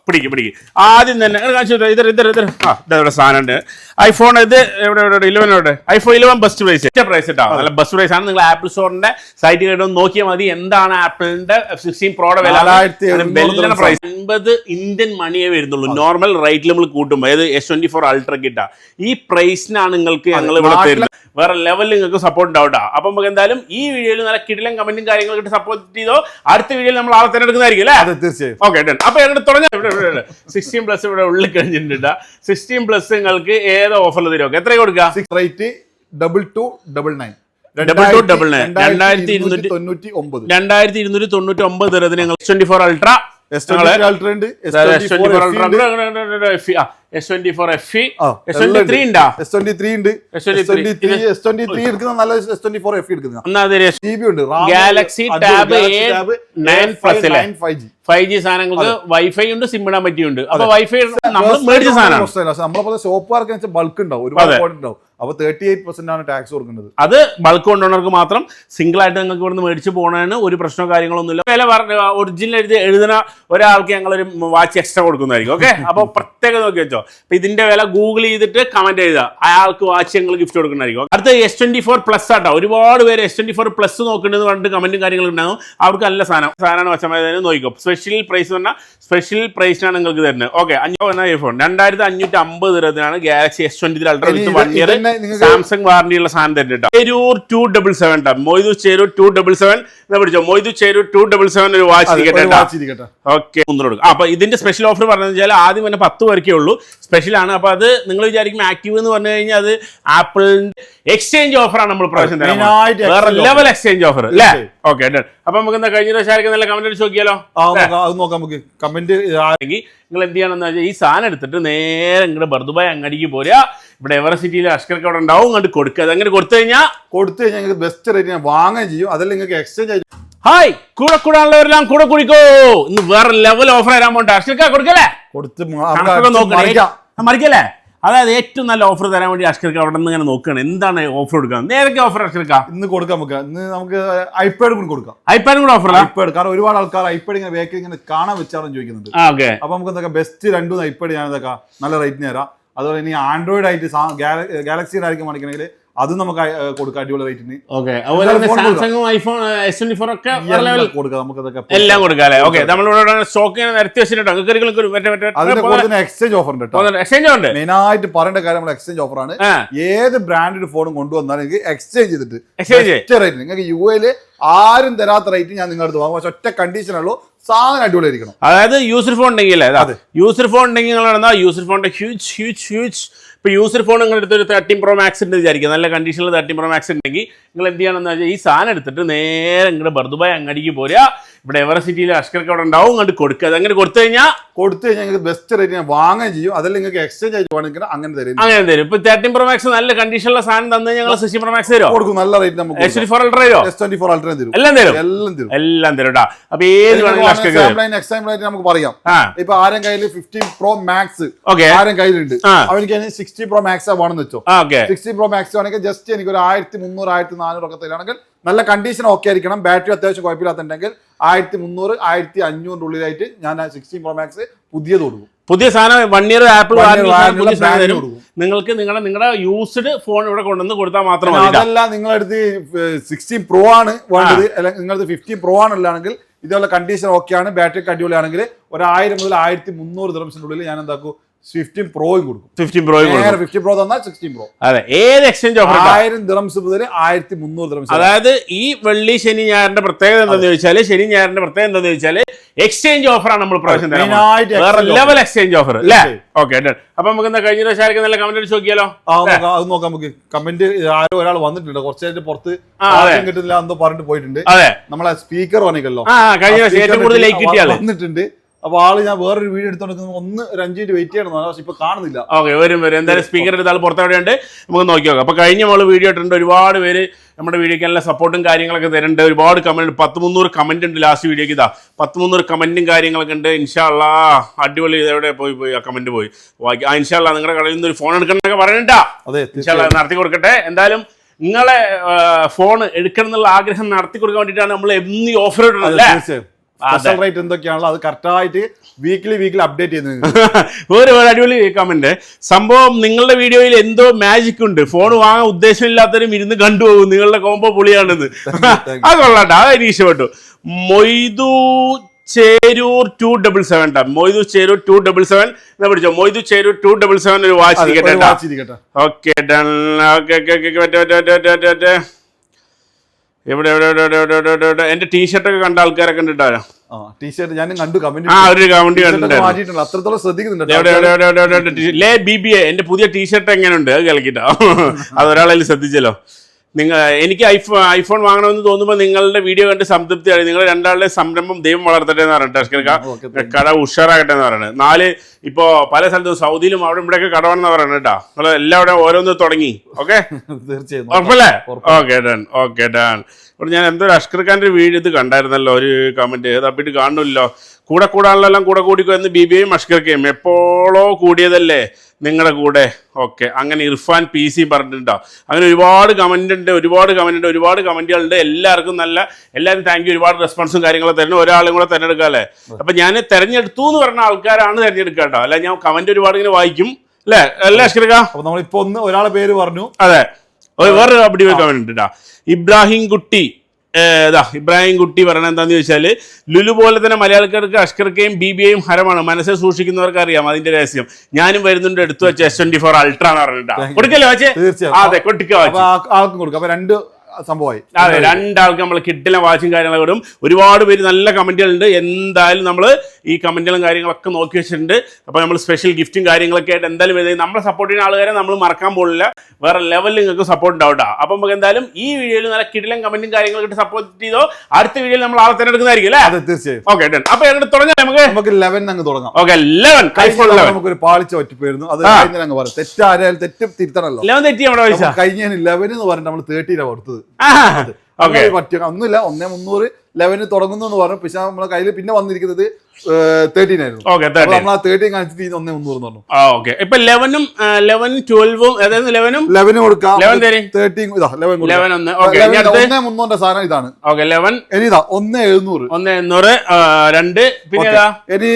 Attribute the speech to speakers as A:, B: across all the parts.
A: പിടിക്ക് ആദ്യം തന്നെ ഇതവിടെ സാധനം ഉണ്ട്. ഐഫോൺ ഇത് എവിടെ 11 ഐഫോൺ 11 ബെസ്റ്റ് പ്രൈസ് ഇട്ടാ നല്ല ബെസ്റ്റ് പ്രൈസ് ആണ്. നിങ്ങൾ ആപ്പിൾ സ്റ്റോറിന്റെ സൈറ്റിൽ കേട്ടോ നോക്കിയാൽ മതി എന്താണ് ആപ്പിളിന്റെ 16 പ്രോയുടെ വില. പ്രൈസ് 50 ഇന്ത്യൻ മണിയേ വരുന്നുള്ളൂ നോർമൽ റേറ്റിൽ നമ്മൾ കൂട്ടുമ്പോൾ. ഏത് S24 അൾട്ര കിട്ടാ ഈ പ്രൈസിനാണ് നിങ്ങൾക്ക് ഞങ്ങൾ ഇവിടെ തരുന്നത്. വേറെ ലെവലിൽ നിങ്ങൾക്ക് സപ്പോർട്ട് ഉണ്ടാവട്ടാ. അപ്പൊ നമുക്ക് എന്തായാലും ഈ വീഡിയോയിൽ നല്ല കിടിലൻ കമന്റും കാര്യങ്ങളൊക്കെ സപ്പോർട്ട് ചെയ്തോ. അടുത്ത വീഡിയോയിൽ നമ്മൾ ആളെ തിരഞ്ഞെടുക്കുന്നതായിരിക്കും അല്ലേ? തീർച്ചയായും. Okay done. അപ്പൊ ഞങ്ങൾ തുടങ്ങാം. 16+ ഇവിടെ ഉള്ളിൽ കഴിഞ്ഞിട്ടുണ്ട്. 16+ നിങ്ങൾക്ക് ഏത് ഓഫറിൽ തരും? എത്ര കൊടുക്കുക?
B: 2299
A: 2299 തരത്തിന് ഞങ്ങൾ S24 ultra S24 FE S23 ഉണ്ടാ?
B: S23 ഉണ്ട്. S23 എടുക്കുന്ന നല്ല S24 FE എടുക്കുന്ന
A: Galaxy tab A9 plus 5G സാധനങ്ങൾക്ക് വൈഫൈ ഉണ്ട്, സിം ഇടാൻ പറ്റിയുണ്ട്. അപ്പൊ വൈഫൈ നമ്മൾ മേടിച്ച സാധനമാണ്.
B: നമ്മളെ ഷോപ്പുകാർക്ക് ബൾക്ക് ഉണ്ടാവും, ഒരുപാട് ഉണ്ടാവും. അപ്പൊ 38% ആണ് ടാക്സ് കൊടുക്കുന്നത്.
A: അത് ബൾക്ക് കൊണ്ടുവന്നവർക്ക് മാത്രം സിംഗിൾ ആയിട്ട് നിങ്ങൾക്ക് ഇവിടുന്ന് മേടിച്ച് പോകണതിന് ഒരു പ്രശ്നമോ കാര്യങ്ങളൊന്നുമില്ല. വില ഒറിജിനൽ എഴുതുന്ന ഒരാൾക്ക് ഞങ്ങളൊരു വാച്ച് എക്സ്ട്രാ കൊടുക്കുന്നതായിരിക്കും. ഓക്കെ, അപ്പൊ പ്രത്യേകം നോക്കി വെച്ചോ. അപ്പൊ ഇതിന്റെ വില ഗൂഗിൾ ചെയ്തിട്ട് കമന്റ് ചെയ്താ അയാൾക്ക് വാച്ച് ഞങ്ങൾ ഗിഫ്റ്റ് കൊടുക്കുന്നതായിരിക്കും. അടുത്ത S24+ ആട്ടോ. ഒരുപാട് പേര് S24+ നോക്കേണ്ടത് കണ്ട് കമന്റും കാര്യങ്ങളും ഉണ്ടാകും. അവർക്ക് നല്ല സാധനമാണ് വശമായതിന് നോക്കിക്കോ. സ്പെഷ്യൽ പ്രൈസ് പറഞ്ഞാൽ സ്പെഷ്യൽ പ്രൈസിനാണ് നിങ്ങൾക്ക് തരുന്നത്. ഓക്കെ, 2550 തരത്തിനാണ് ഗാലക്സി S23 അൾട്ര വിത്ത് 1 ഇയർ സാംസങ് വാറന്റിയുള്ള സാധനം തരുന്നുണ്ട്. ചേരൂർ 277 മൊയ്തു ചേരൂർ 277 പിടിച്ചോ. മൊയ്തു ചേരൂർ 277 ഒരു വാച്ച് ഇരിക്കട്ടെ. ഓക്കെ, അപ്പൊ ഇതിന്റെ സ്പെഷ്യൽ ഓഫർ പറഞ്ഞു വെച്ചാൽ ആദ്യം തന്നെ 10 പേർക്കേ ഉള്ളൂ. സ്പെഷ്യൽ ആണ്. അപ്പൊ അത് നിങ്ങൾ വിചാരിക്കും ആക്റ്റീവ് എന്ന് പറഞ്ഞു കഴിഞ്ഞാൽ അത് ആപ്പിളിന്റെ എക്സ്ചേഞ്ച് ഓഫറാണ്. നമ്മൾ പ്രാവശ്യം വേറെ ലെവൽ എക്സ്ചേഞ്ച് ഓഫർ അല്ലേ? Okay done. അപ്പൊ നമുക്ക് എന്താ കഴിഞ്ഞ ദിവസം നല്ല കമന്റ് അടിച്ച് നോക്കിയാലോ?
B: നമുക്ക് കമന്റ്
A: നിങ്ങൾ എന്ത് ചെയ്യണമെന്ന് വെച്ചാൽ ഈ സാധനം എടുത്തിട്ട് നേരെ ഇങ്ങോട്ട് ബർദുബായ് അങ്ങടിക്ക് പോരാ. ഇവിടെ എവറസിറ്റിയിൽ അഷ്കർക്ക് അവിടെ ഉണ്ടാവും. അങ്ങോട്ട് കൊടുക്കുക. അതങ്ങനെ കൊടുത്തു കഴിഞ്ഞാൽ
B: ബെസ്റ്റ് റേറ്റ് ഞാൻ വാങ്ങുകയും ചെയ്യും. അതല്ല നിങ്ങൾക്ക് എക്സ്ചേഞ്ച് ആയി.
A: ഹായ്, കൂടെ കൂടാനുള്ളവരെല്ലാം കൂടെ കുടിക്കോ. ഇന്ന് വേറെ ലെവൽ ഓഫർ തരാൻ പോട്ടെ. അഷ്കർക്ക കൊടുക്കല്ലേ? മറിക്കല്ലേ? അതായത് ഏറ്റവും നല്ല ഓഫർ തരാൻ വേണ്ടി അഷ്കർക്ക് അവിടെ നിന്ന് ഇങ്ങനെ നോക്കുകയാണ് എന്താണ് ഓഫർ കൊടുക്കുക. നേരത്തെ ഓഫർ അഷ്കർക്ക
B: ഇന്ന് കൊടുക്കാം. നമുക്ക് ഐപാഡ് കൂടി കൊടുക്കാം.
A: ഐപാഡ് കൂടെ ഓഫർ.
B: ഐപാഡ് കാരണം ഒരുപാട് ആൾക്കാർ ഐപാഡ് ഇങ്ങനെ വേക്കിൽ ഇങ്ങനെ കാണാൻ വെച്ചാണ് ചോദിക്കുന്നുണ്ട്. അപ്പൊ നമുക്ക് എന്തൊക്കെ ബെസ്റ്റ് 2 ഐപാഡ് ഞാൻ ഇതൊക്കെ നല്ല റേറ്റിന് തരാം. അതുപോലെ ഇനി ആൻഡ്രോയിഡ് ആയിട്ട് ഗാലക്സിയുടെ ആയിരിക്കും കാണിക്കണമെങ്കിൽ അത് നമുക്ക് കൊടുക്കാം അടിപൊളി റേറ്റിന്.
A: എല്ലാം കൊടുക്കാം. സ്റ്റോക്ക് നിരത്തി വെച്ചിട്ടുണ്ടോ?
B: എക്സ്ചേഞ്ച് ഓഫർ ഉണ്ട്. മെയിൻ ആയിട്ട് പറയേണ്ട കാര്യം നമ്മുടെ എക്സ്ചേഞ്ച് ഓഫർ ആണ്. ഏത് ബ്രാൻഡഡ് ഫോണും കൊണ്ടുവന്നാലും നിങ്ങൾക്ക് എക്സ്ചേഞ്ച് ചെയ്തിട്ട് റേറ്റ് നിങ്ങൾക്ക് UAE ആരും തരാത്ത റേറ്റ് ഞാൻ നിങ്ങളുടെ വാങ്ങും. പക്ഷെ ഒറ്റ കണ്ടീഷൻ ഉള്ളൂ, സാധനം അടിപൊളിയായിരിക്കണം.
A: അതായത് യൂസർ ഫോൺ ഉണ്ടെങ്കിൽ യൂസർ ഫോൺ ഉണ്ടെങ്കിൽ യൂസർ ഫോണിന്റെ ഹ്യൂജ് ഇപ്പൊ യൂസർ ഫോൺ നിങ്ങൾ എടുത്തൊരു 13 Pro Max ഉണ്ട് വിചാരിക്കുക. നല്ല കണ്ടീഷനിൽ 13 Pro Max ഉണ്ടെങ്കിൽ നിങ്ങൾ എന്ത് ചെയ്യണമെന്ന് വെച്ചാൽ ഈ സാധനം എടുത്തിട്ട് നേരെ ഇങ്ങോട്ട് ബർദുബായ് അങ്ങടിക്ക് പോരാ. ഇവിടെ എവറസിറ്റിയിൽ അഷ്കർക്ക് അവിടെ ഉണ്ടാവും. അങ്ങോട്ട് കൊടുക്കുക. അതങ്ങനെ കൊടുത്തു കഴിഞ്ഞാൽ
B: ബെസ്റ്റ് റേറ്റ് ഞാൻ വാങ്ങുകയും ചെയ്യും. അതല്ല നിങ്ങൾക്ക് എക്സ്ചേഞ്ച് ആയിട്ട് വേണമെങ്കിൽ അങ്ങനെ തരും.
A: ഇപ്പൊ 13 Pro Max നല്ല കണ്ടീഷനുള്ള സാധനം തന്നെ ഞങ്ങൾ 16 Pro Max തരും.
B: കൊടുക്കും. നല്ല റേറ്റ് നമുക്ക്
A: S24 Ultra തരും.
B: S24 Ultra തരും.
A: എല്ലാം തരും കേട്ടോ. അപ്പൊ ഏത്
B: നമുക്ക് പറയാം. ഇപ്പൊ ആരും കയ്യിൽ 15 Pro Max ആരും കയ്യിലുണ്ട്. അവർക്ക് 60 Pro Max വേണമെന്ന് വെച്ചോ. 60 Pro Max ആണെങ്കിൽ ജസ്റ്റ് എനിക്ക് ഒരു 1300 1400 ഒക്കെ തരാണെങ്കിൽ നല്ല കണ്ടീഷൻ ഓക്കെ ആയിരിക്കണം. ബാറ്ററി അത്യാവശ്യം കുഴപ്പമില്ലാത്തുണ്ടെങ്കിൽ 1300 1500 ഉള്ളിലായിട്ട് ഞാൻ 16 Pro Max പുതിയത് കൊടുക്കും.
A: പുതിയ സാധനം 1 ഇയർ ആപ്പിൾ നിങ്ങൾക്ക് നിങ്ങളുടെ യൂസ്ഡ് ഫോൺ ഇവിടെ കൊണ്ടുവന്ന് കൊടുത്താൽ മാത്രമേ.
B: അതല്ല നിങ്ങളടുത്ത് 16 Pro ആണ് വേണ്ടത്, നിങ്ങളടുത്ത് 15 Pro ആണല്ലാണെങ്കിൽ ഇതുപോലെ കണ്ടീഷൻ ഓക്കെ ആണ്, ബാറ്ററി അടിപൊളിയാണെങ്കിൽ 1000 മുതൽ 1300 ദിർഹംസിന്റെ ഉള്ളിൽ ഞാൻ എന്താക്കും 15 Proയും കൊടുക്കും. 15 Pro തന്നാൽ 16 Pro.
A: അതെ, ഏത് എക്സ്ചേഞ്ച് ഓഫർ
B: 1000 ദിർഹംസ് മുതൽ 1300 ദിർഹംസ്.
A: അതായത് ഈ വെള്ളി ശനി ഞായറിന്റെ പ്രത്യേകത എന്താണെന്ന് ചോദിച്ചാൽ എക്സ്ചേഞ്ച് ഓഫറാണ് നമ്മൾ പ്രാവശ്യം വേറെ ലെവൽ എക്സ്ചേഞ്ച് ഓഫർ അല്ലേ? Okay done. അപ്പൊ നമുക്ക് എന്താ കഴിഞ്ഞ ദിവസം നല്ല കമന്റ് അടിച്ച് നോക്കിയാലോ?
B: അത് നോക്കാം. നമുക്ക് കമന്റ് ആരോ ഒരാൾ വന്നിട്ടുണ്ട് കുറച്ചായിട്ട് പുറത്ത് കിട്ടുന്നില്ല എന്തോ പറഞ്ഞിട്ട് പോയിട്ടുണ്ട്.
A: അതെ,
B: നമ്മളെ സ്പീക്കർ വന്നിക്കല്ലോ
A: കഴിഞ്ഞ ദിവസം ഏറ്റവും കൂടുതൽ
B: വന്നിട്ടുണ്ട്. അപ്പൊ ആള് ഞാൻ വേറൊരു വീഡിയോ എടുത്തോണ്ടിരിക്കുന്നത് 5 മിനിറ്റ് വെയിറ്റ് ചെയ്യണം. പക്ഷെ ഇപ്പൊ കാണുന്നില്ല.
A: ഓക്കെ, വരും എന്തായാലും സ്പീക്കർ എടുത്താൽ പുറത്തെവിടെയുണ്ട് നമുക്ക് നോക്കി നോക്കാം. അപ്പൊ കഴിഞ്ഞ നമ്മള് വീഡിയോ ഇട്ടിട്ടുണ്ട്. ഒരുപാട് പേര് നമ്മുടെ വീഡിയോക്ക് നല്ല സപ്പോർട്ടും കാര്യങ്ങളൊക്കെ തരുന്നുണ്ട്. ഒരുപാട് കമന്റ് 1300 കമന്റ് ഉണ്ട് ലാസ്റ്റ് വീഡിയോക്ക്. 1300 കമന്റും കാര്യങ്ങളൊക്കെ ഉണ്ട്. ഇൻഷാ അല്ലാഹ് അടിപൊളി. എവിടെ പോയി ആ കമന്റ് പോയി ഇൻഷാ അല്ലാഹ് നിങ്ങളുടെ കടയിൽ നിന്ന് ഒരു ഫോൺ എടുക്കണമെന്നൊക്കെ പറയണ്ടാ. ഇൻഷാ അല്ലാഹ് നടത്തി കൊടുക്കട്ടെ. എന്തായാലും നിങ്ങളെ ഫോൺ എടുക്കണം എന്നുള്ള ആഗ്രഹം നടത്തി കൊടുക്കാൻ വേണ്ടിയിട്ടാണ് നമ്മൾ എന്നീ ഓഫർ ഇടുന്നത്.
B: സ്പെഷ്യൽ റേറ്റ് എന്തൊക്കെയാണല്ലോ അത് കറക്റ്റായിട്ട് വീക്കിലി അപ്ഡേറ്റ് ചെയ്യുന്നത്.
A: ഒരു അടിപൊളി കമന്റ്. സംഭവം നിങ്ങളുടെ വീഡിയോയിൽ എന്തോ മാജിക് ഉണ്ട്, ഫോൺ വാങ്ങാൻ ഉദ്ദേശമില്ലാത്തവരും ഇരുന്ന് കണ്ടുപോകും, നിങ്ങളുടെ കോംബോ പൊളിയാണെന്ന്. അത് കൊള്ളാട്ടോ, അത് എനിക്ക് ഇഷ്ടപ്പെട്ടു. മൊയ്തു ചേരൂർ 277 ട്ടാ. മൊയ്തു ചേരൂർ 277 എന്നാ പിടിച്ചോ. മൊയ്തു ചേരൂർ 277 ഒരു വാച്ച് ഇരിക്കട്ടെ. Okay done. എവിടെ എന്റെ ടീഷർട്ടൊക്കെ കണ്ട ആൾക്കാരൊക്കെ കണ്ടിട്ടാ.
B: ടീഷർട്ട് ഞാൻ കണ്ടു, കമന്റ്
A: ഒരു കമന്റ് കണ്ടിട്ടുണ്ട്.
B: അത്രത്തോളം ശ്രദ്ധിക്കുന്നുണ്ട്.
A: എന്റെ പുതിയ ടീഷർട്ട് എങ്ങനെയുണ്ട് അത് കളിക്കിട്ടോ. അത് ഒരാളതിൽ ശ്രദ്ധിച്ചല്ലോ. എനിക്ക് ഐഫോൺ വാങ്ങണമെന്ന് തോന്നുമ്പോൾ നിങ്ങളുടെ വീഡിയോ കണ്ട് സംതൃപ്തിയാണ്. നിങ്ങൾ രണ്ടാളുടെ സംരംഭം ദൈവം വളർത്തട്ടെ എന്ന് പറഞ്ഞിട്ട് കട ഉഷാറാകട്ടെ എന്ന് പറയുന്നത്. 4 ഇപ്പോ പല സ്ഥലത്തും സൗദിയിലും അവിടെ ഇവിടെയൊക്കെ കടവാണെന്ന് പറയുന്നത് കേട്ടോ. നിങ്ങൾ എല്ലാവരും ഓരോന്ന് തുടങ്ങി. ഓക്കെ,
B: തീർച്ചയായും
A: ഉറപ്പല്ലേ? Okay done. ഇവിടെ ഞാൻ എന്തോ അഷ്കർ ഖാന്റെ വീഡിയോ ഇത് കണ്ടായിരുന്നല്ലോ, ഒരു കമന്റ് തപ്പിട്ട് കാണുമല്ലോ. കൂടാനുള്ളതെല്ലാം കൂടെ കൂടിക്കോ എന്ന് ബിബിയും അഷ്കർക്കയും എപ്പോഴോ കൂടിയതല്ലേ നിങ്ങളുടെ കൂടെ. ഓക്കെ, അങ്ങനെ ഇർഫാൻ PC പറഞ്ഞിട്ടുണ്ടോ. അങ്ങനെ ഒരുപാട് കമന്റുകളുണ്ട്. എല്ലാവരും താങ്ക് യു, ഒരുപാട് റെസ്പോൺസും കാര്യങ്ങളൊക്കെ തരണം. ഒരാളും കൂടെ തിരഞ്ഞെടുക്കാല്ലേ. അപ്പൊ ഞാൻ തെരഞ്ഞെടുത്തു എന്ന് പറഞ്ഞ ആൾക്കാരാണ് തിരഞ്ഞെടുക്കുക കേട്ടോ. അല്ല ഞാൻ കമന്റ് ഒരുപാട് ഇങ്ങനെ വായിക്കും അല്ലേ അഷ്കർക്ക.
B: അപ്പൊ നമ്മളിപ്പോ ഒരാളെ പേര് പറഞ്ഞു.
A: അതെ, വേറെ അടിപൊളി കമന്റ് ഉണ്ട് കേട്ടോ. ഇബ്രാഹിം കുട്ടി പറയണത് എന്താന്ന് ചോദിച്ചാൽ, ലുലു പോലെ തന്നെ മലയാളികൾക്ക് അഷ്കർക്കയും BBAയും ഹരമാണ്. മനസ്സിൽ സൂക്ഷിക്കുന്നവർക്ക് അറിയാം അതിന്റെ രഹസ്യം. ഞാനും വരുന്നുണ്ട്, എടുത്തു വെച്ച S24 Ultra എന്ന് പറഞ്ഞിട്ടാ. കൊടുക്കല്ലേ വാച്ച്? അതെ, കൊട്ടിക്കോ വാച്ച്.
B: ആൾക്കും കൊടുക്കും. അപ്പൊ 2 സംഭവമായി.
A: അതെ, 2 ആൾക്ക് നമ്മൾ കിട്ടില്ല വാച്ചും കാര്യങ്ങളൊക്കെ വിടും. ഒരുപാട് പേര് നല്ല കമന്റുകളുണ്ട്. എന്തായാലും നമ്മൾ ഈ കമന്റുകളും കാര്യങ്ങളൊക്കെ നോക്കി വെച്ചിട്ടുണ്ട്. അപ്പൊ നമ്മൾ സ്പെഷ്യൽ ഗിഫ്റ്റും കാര്യങ്ങളൊക്കെ ആയിട്ട് എന്തായാലും നമ്മളെ സപ്പോർട്ട് ചെയ്യുന്ന ആളുകാരെ നമ്മൾ മറക്കാൻ പോകില്ല. വേറെ ലെവലിൽ നിങ്ങൾക്ക് സപ്പോർട്ട് ഉണ്ടാവട്ടോ. അപ്പൊ നമുക്ക് എന്തായാലും ഈ വീഡിയോയിൽ നല്ല കിടിലം കമന്റും കാര്യങ്ങളൊക്കെ സപ്പോർട്ട് ചെയ്തോ. അടുത്ത വീഡിയോയിൽ നമ്മൾ ആളെ തിരഞ്ഞെടുക്കുന്നതായിരിക്കും അല്ലേ?
B: അതെ, തീർച്ചയായും.
A: Okay done. അപ്പൊ ഞങ്ങൾ തുടങ്ങാം. നമുക്ക് 11
B: അങ്ങ് തുടങ്ങാം.
A: ഓക്കെ, 11 ഐഫോൺ 11
B: നമുക്കൊരു പാളിച്ച പറ്റിപ്പോയിരുന്നു. അത് അങ്ങ് പറയാം. തെറ്റായാലും തെറ്റ് തിരുത്തണല്ലോ.
A: 11 തെറ്റി നമ്മുടെ പൈസ
B: കഴിഞ്ഞ 11 എന്ന് പറഞ്ഞിട്ട് നമ്മൾ 13 കൊടുത്തത്. പറ്റിയ ഒന്നുമില്ല. 1300 11 തുടങ്ങുന്നു എന്ന് പറഞ്ഞു. പക്ഷെ നമ്മളെ കയ്യിൽ പിന്നെ വന്നിരിക്കുന്നത് 13 ആയിരുന്നു. നമ്മൾ ആ 13 കാണിച്ചിട്ട് 1300 പറഞ്ഞു.
A: ഇപ്പൊ 11ഉം 11 12ഉം അതായത്
B: 11 കൊടുക്കാം.
A: 13
B: 300 സാധനം ഇതാണ്. ഇനി ഇതാ 1700
A: 2 പിന്നെ
B: ഇനി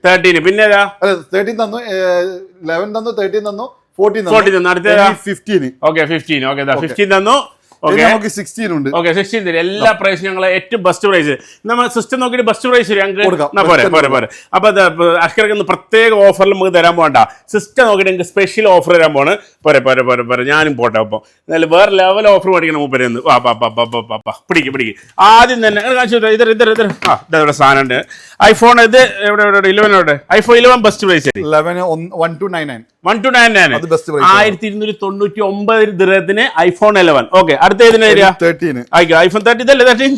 B: 13
A: പിന്നെ
B: 13 തന്നു, 11 തന്നു, 13 തന്നു, 14 തന്നു, അടുത്ത 15.
A: 15 തന്നു.
B: നമുക്ക് 16 ഉണ്ട്.
A: 16 എല്ലാ പ്രൈസും ഞങ്ങൾ ഏറ്റവും ബെസ്റ്റ് പ്രൈസ് നമ്മൾ സിസ്റ്റം നോക്കിയിട്ട് ബെസ്റ്റ് പ്രൈസ് പോരെ. അപ്പൊ അഷ്കർക്ക് പ്രത്യേക ഓഫറിൽ നമുക്ക് തരാൻ പോകണ്ട. സിസ്റ്റം നോക്കിയിട്ട് എനിക്ക് സ്പെഷ്യൽ ഓഫർ തരാൻ പോണ്. പോരെ ഞാനും പോട്ടെ. അപ്പൊ വേറെ ലെവൽ ഓഫർ മേടിക്കണം മൂപ്പരെന്ന്. പിടിക്ക് ആദ്യം തന്നെ ഇതവിടെ സാധനം ഉണ്ട്. ഐഫോൺ ഇത് എവിടെ 11 ഐഫോൺ 11 ബെസ്റ്റ് പ്രൈസ്
B: 1299
A: 1299 ദിർഹത്തിന് ഐഫോൺ 11. ഓക്കെ, അടുത്ത ഏതിന് ഐഫോൺ 30 ഇതല്ലേ? 13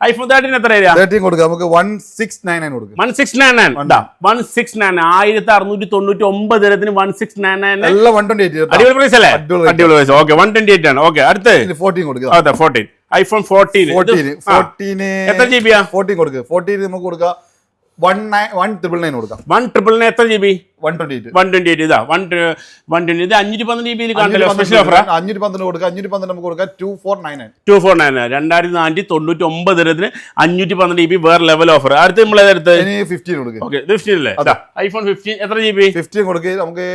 A: ഐഫോൺ 13 എത്ര
B: 13 കൊടുക്കാം. നമുക്ക് 1699 കൊടുക്കാം.
A: 1699 1699 ദിർഹത്തിന് 1699
B: എല്ലാം 128.
A: അടിപൊളി പ്രൈസ് അല്ലേ? അടിപൊളി പ്രൈസ്. ഓക്കെ, 128 ആണ്. ഓക്കെ, അടുത്ത
B: 14 കൊടുക്കാം.
A: അതെ, 14 ഐഫോൺ 14 എത്ര GB?
B: 14 കൊടുക്കുക. 14 നമുക്ക് കൊടുക്കാം 1999 കൊടുക്കാം.
A: 1999 എത്ര GB?
B: 128
A: ഇതാ 120 ഇത് 512 GB കാണല്ലോ. സ്പെഷ്യൽ ഓഫർ
B: 512 കൊടുക്കാം. 512 നമുക്ക് കൊടുക്കാം 2499
A: 2499 ദിർഹത്തിന് 512 GB വേറെ ലെവൽ ഓഫർ. അടുത്ത് നമ്മൾ ഏതെടുത്ത്
B: 15 കൊടുക്കുക.
A: ഓക്കെ, 15 അല്ലേ? ഐഫോൺ 15 എത്ര GB?
B: 15 കൊടുക്കുക. നമുക്ക്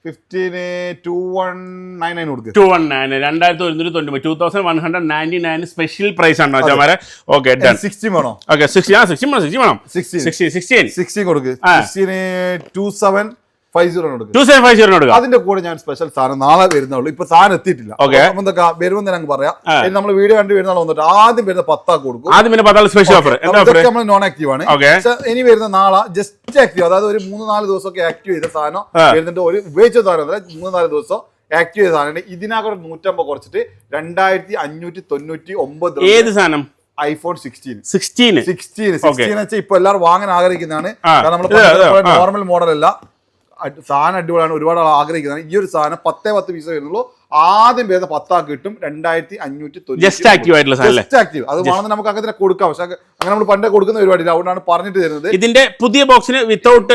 B: 15 2199 കൊടുക്കുക.
A: 2199 സ്പെഷ്യൽ പ്രൈസ് ആണ് ചമാരെ. Okay done.
B: 60 വേണോ?
A: ഓക്കെ 60 വേണം.
B: 16 കൊടുക്കുക. 2750 കൊടുക്കുക.
A: 2750 കൊടുക്കുക.
B: അതിന്റെ കൂടെ ഞാൻ സ്പെഷ്യൽ സാധനം നാളെ വരുന്നുള്ളൂ. ഇപ്പൊ സാധനം എത്തിയിട്ടില്ല. എന്തൊക്കെ വരുമെന്ന് ഞങ്ങൾക്ക് പറയാം. നമ്മൾ വീഡിയോ കണ്ട് വരുന്ന ആൾ വന്നിട്ട് ആദ്യം വരുന്ന 10 കൊടുക്കും.
A: ആദ്യം പിന്നെ 10 സ്പെഷ്യൽ ഓഫർ.
B: നമ്മൾ നോൺ ആക്റ്റീവ് ആണ്. ഇനി വരുന്ന നാളെ ജസ്റ്റ് ആക്റ്റീവ്, അതായത് ഒരു 3-4 ദിവസമൊക്കെ ആക്റ്റീവ് ചെയ്ത സാധനം വരുന്നുണ്ട്. ഒരു ഉപയോഗിച്ച സാധനം 3-4 ദിവസം ആക്റ്റീവ് ചെയ്ത സാധനം. ഇതിനകത്ത് 150 കുറച്ചിട്ട് 2599.
A: ഏത് സാധനം?
B: ഐഫോൺ 16 വെച്ചാൽ ഇപ്പൊ എല്ലാവരും വാങ്ങാൻ ആഗ്രഹിക്കുന്നതാണ്. നമ്മൾ നോർമൽ മോഡൽ അല്ല, സാധനം അടിപൊളിയാണ്. ഒരുപാട് ആൾ ആഗ്രഹിക്കുന്നതാണ്. ഈ ഒരു സാധനം 10 പീസ് വരുന്നുള്ളൂ. ആദ്യം വരുന്ന 10 കിട്ടും 2599.
A: Just active.
B: അത് വേണമെന്ന് നമുക്ക് അങ്ങനെ കൊടുക്കാം. പക്ഷെ അങ്ങനെ നമ്മൾ പണ്ടേ കൊടുക്കുന്ന പരിപാടിയില്ല. അതുകൊണ്ടാണ് പറഞ്ഞിട്ട് തരുന്നത്.
A: ഇതിന്റെ പുതിയ ബോക്സിന് വിത്തൗട്ട്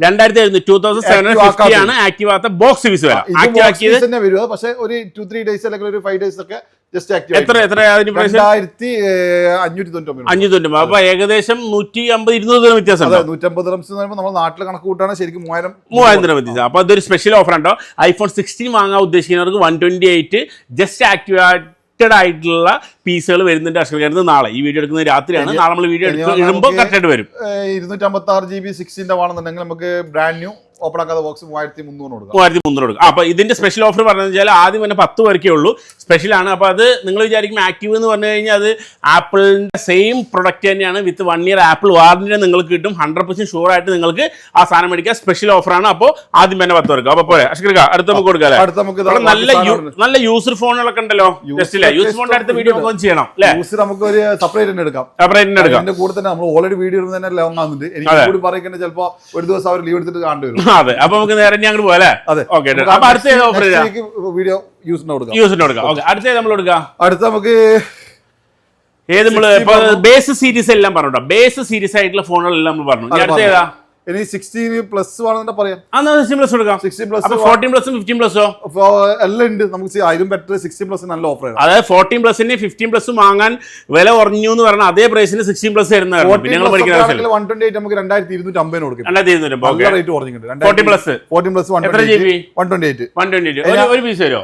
B: 2750
A: ആണ് ആക്റ്റീവ് ആകാത്ത ബോക്സ് പീസ്
B: വരുക. പക്ഷെ ഒരു 2-3 ഡേയ്സ് അല്ലെങ്കിൽ ഒരു 5 ഡേയ്സ് ഒക്കെ ജസ്റ്റ് ആക്റ്റീവ്.
A: എത്ര 2590. അപ്പൊ ഏകദേശം 150-200 വ്യത്യാസം.
B: 150 റംസ് നമ്മൾ നാട്ടിൽ കണക്ക് കൂട്ടാണ് ശരിക്കും
A: 3000 വ്യത്യാസം. അപ്പൊ അതൊരു സ്പെഷ്യൽ ഓഫർ ഉണ്ടോ. iPhone 16 വാങ്ങാൻ ഉദ്ദേശിക്കുന്നവർക്ക് 128 ജസ്റ്റ് ആക്ടിവേറ്റഡ് ആയിട്ടുള്ള പീസുകൾ വരുന്നുണ്ട്. അഷ്കർക്ക് നാളെ ഈ വീഡിയോ എടുക്കുന്നത് രാത്രിയാണ്. നാളെ നമ്മൾ വീഡിയോ ഇടുമ്പോൾ കറക്റ്റ് ആയിട്ട് വരും.
B: 256 GB 16 ആണെന്നുണ്ടെങ്കിൽ നമുക്ക് ബ്രാൻഡ് ന്യൂ ഓപ്പൺ ആക്കാത്ത ബോക്സ് 3300 കൊടുക്കാം.
A: 3300 കൊടുക്കാം. അപ്പൊ ഇതിന്റെ സ്പെഷ്യൽ ഓഫർ പറഞ്ഞു വെച്ചാൽ ആദ്യം തന്നെ 10 പേർക്കേ ഉള്ളൂ. സ്പെഷ്യലാണ്. അപ്പൊ അത് നിങ്ങൾ വിചാരിക്കും ആക്റ്റീവ് എന്ന് പറഞ്ഞു കഴിഞ്ഞാൽ അത് ആപ്പിളിന്റെ സെയിം പ്രൊഡക്റ്റ് തന്നെയാണ്. വിത്ത് 1 year ആപ്പിൾ വാറന്റി നിങ്ങൾക്ക് കിട്ടും. 100% ഷുവർ ആയിട്ട് നിങ്ങൾക്ക് ആ സാധനം മേടിക്കാം. സ്പെഷ്യൽ ഓഫറാണ്. അപ്പോൾ ആദ്യം തന്നെ 10 പേർക്ക്. അപ്പൊ പോലെ അഷ്കർ അടുത്ത് നമുക്ക് കൊടുക്കാം. നല്ല യൂസർ ഫോണുകളൊക്കെ ഉണ്ടല്ലോ. യൂസർ ഫോണിന്റെ അടുത്ത വീഡിയോ നമുക്ക് ചെയ്യണം അല്ലേ.
B: നമുക്ക് ഒരു സെപ്പറേറ്റ് എടുക്കാം. അതിന്റെ കൂടെ തന്നെ നമ്മൾ ഓൾറെഡി വീഡിയോ തന്നെ ലോങ് ആകുന്നുണ്ട്. എനിക്ക് കൂടി പറയുന്നത് ചിലപ്പോൾ ഒരു ദിവസം അവർ ലീവ് എടുത്തിട്ട് കാണേണ്ടി വരും.
A: അതെ. അപ്പൊ നമുക്ക് നേരെ അങ്ങോട്ട് പോകാം. ഓക്കെ. അപ്പൊ അടുത്ത ഓഫർ
B: വീഡിയോ യൂസിന് കൊടുക്കാം.
A: അടുത്ത നമ്മൾ കൊടുക്കാം.
B: അടുത്ത നമുക്ക്
A: ഏത് നമ്മള് ഇപ്പൊ ബേസ് സീരീസ് എല്ലാം പറഞ്ഞു. ബേസ് സീരീസ് ആയിട്ടുള്ള ഫോണുകളെല്ലാം നമ്മൾ പറഞ്ഞു. അടുത്ത ഏതാ?
B: ഇനി 16 പ്ലസ് വേണമെന്ന് പറയാം.
A: 16 പ്ലസ് കൊടുക്കാം.
B: 16 പ്ലസ്
A: 14 പ്ലസും 15 പ്ലസോ
B: എല്ലാം ഉണ്ട്. നമുക്ക് അതിലും ബെറ്റർ 16 പ്ലസ് നല്ല ഓഫർ ആണ്.
A: അതായത് 14 പ്ലസിന് 15 പ്ലസും വാങ്ങാൻ വില കുറഞ്ഞു എന്ന് പറഞ്ഞാൽ അതേ പ്രൈസിന് 16 പ്ലസ് തരുന്നതാണ്.
B: 128 നമുക്ക് 2250 കൊടുക്കും.
A: 2250
B: റേറ്റ് കുറഞ്ഞിട്ടുണ്ട്.
A: 14 പ്ലസ്
B: എത്ര GB? 128
A: ഒരു പീസ് വരുമോ?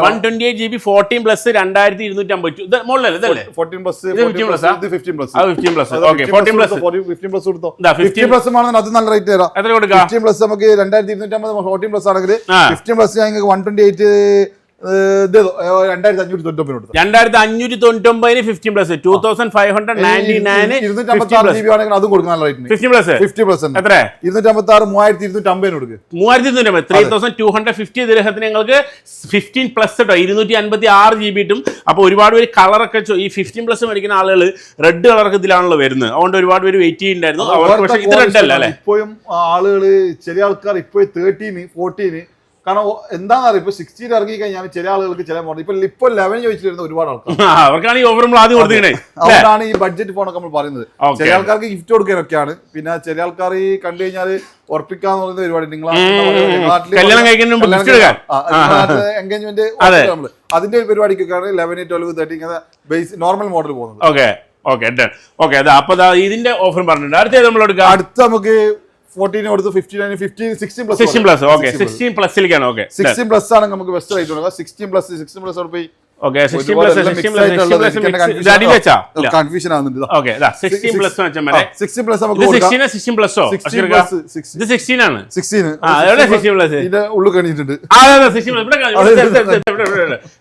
A: 128 GB 14 പ്ലസ് 2250. ഇത് മുകളിലല്ലേ ഇതല്ലേ?
B: 14 പ്ലസ്
A: 15 പ്ലസ്.
B: ഇത് 15 പ്ലസ്.
A: അത് 15 പ്ലസ്. ഓക്കേ 14 പ്ലസ്
B: 15 പ്ലസ് കൊടുത്തോ. 15 പ്ലസ് ആണെങ്കിൽ അത് നല്ല റേറ്റ് തരാം. 15 പ്ലസ് നമുക്ക് 2250. 14 പ്ലസ് ആണെങ്കിൽ 15 പ്ലസ് ഞങ്ങൾക്ക് 128 2599
A: 2599 15 പ്ലസ് 2599
B: 256 GB ആണെങ്കിൽ അതും കൊടുക്കും നല്ല റേറ്റിന്.
A: 50 പ്ലസ് എത്ര?
B: 256 3250 കൊടുക്കും.
A: 3250 ദിർഹത്തിന് നിങ്ങൾക്ക് 15 പ്ലസ് കേട്ടോ. 256 GB കിട്ടും. അപ്പൊ ഒരുപാട് പേര് കളറൊക്കെ ഈ 15 പ്ലസ് മേടിക്കുന്ന ആളുകൾ റെഡ് കളറൊക്കെ ഇതിലാണല്ലോ വരുന്നത്. അതുകൊണ്ട് ഒരുപാട് പേര് വെയിറ്റ് ചെയ്യുന്നുണ്ടായിരുന്നു. അവർക്ക് പക്ഷേ ഇത് റെഡ് അല്ല അല്ലേ.
B: ഇപ്പോഴും ആളുകൾ ചില ആൾക്കാർ ഇപ്പോൾ 13 14 കാരണം എന്താണെന്നറിയാം ഇപ്പൊ 16 ഇറങ്ങി കഴിഞ്ഞാൽ ചില ആളുകൾക്ക് ചില മോഡൽ ഇപ്പൊ 11 ചോദിച്ചിരുന്ന ഒരുപാട് ആൾക്കാർ
A: അവർക്കാണ് ഈ ഓഫർ ആദ്യം കൊടുത്തേ.
B: അതുകൊണ്ടാണ് ഈ ബഡ്ജറ്റ് ഫോണൊക്കെ നമ്മൾ പറയുന്നത്. ചില ആൾക്കാർക്ക് ഗിഫ്റ്റ് കൊടുക്കാനൊക്കെയാണ്. പിന്നെ ചില ആൾക്കാർ ഈ കണ്ടു കഴിഞ്ഞാൽ ഉറപ്പിക്കാന്ന് പറയുന്ന പരിപാടി എൻഗേജ്മെന്റ് അതിന്റെ ഒരു പരിപാടിക്കൊക്കെയാണ് 11 12 13 ഇങ്ങനെ ബേസ് നോർമൽ മോഡൽ പോകുന്നത്.
A: അപ്പൊ ഇതിന്റെ ഓഫർ പറഞ്ഞിട്ടുണ്ട്.
B: അടുത്ത നമുക്ക് 14 കൊടുത്ത് 15 16 പ്ലസ്
A: 16 പ്ലസ്. ഓക്കെ 16 പ്ലസിലേക്കാണ്. ഓക്കെ
B: 16 പ്ലസ് ആണ് നമുക്ക് ബെസ്റ്റ് റേറ്റ് കൊടുക്കുക. 16 പ്ലസ് പോയി
A: ഓക്കെ 16 പ്ലസ്
B: കൺഫ്യൂഷൻ ആവുന്നുണ്ട്.
A: ഓക്കെ 16 പ്ലസ്
B: 16 പ്ലസ് നമുക്ക്
A: 16 പ്ലസോ ഇത് 16 ആണ്.
B: 16
A: പ്ലസ്
B: ഇതിന്റെ ഉള്ളിൽ കഴിഞ്ഞിട്ടുണ്ട്.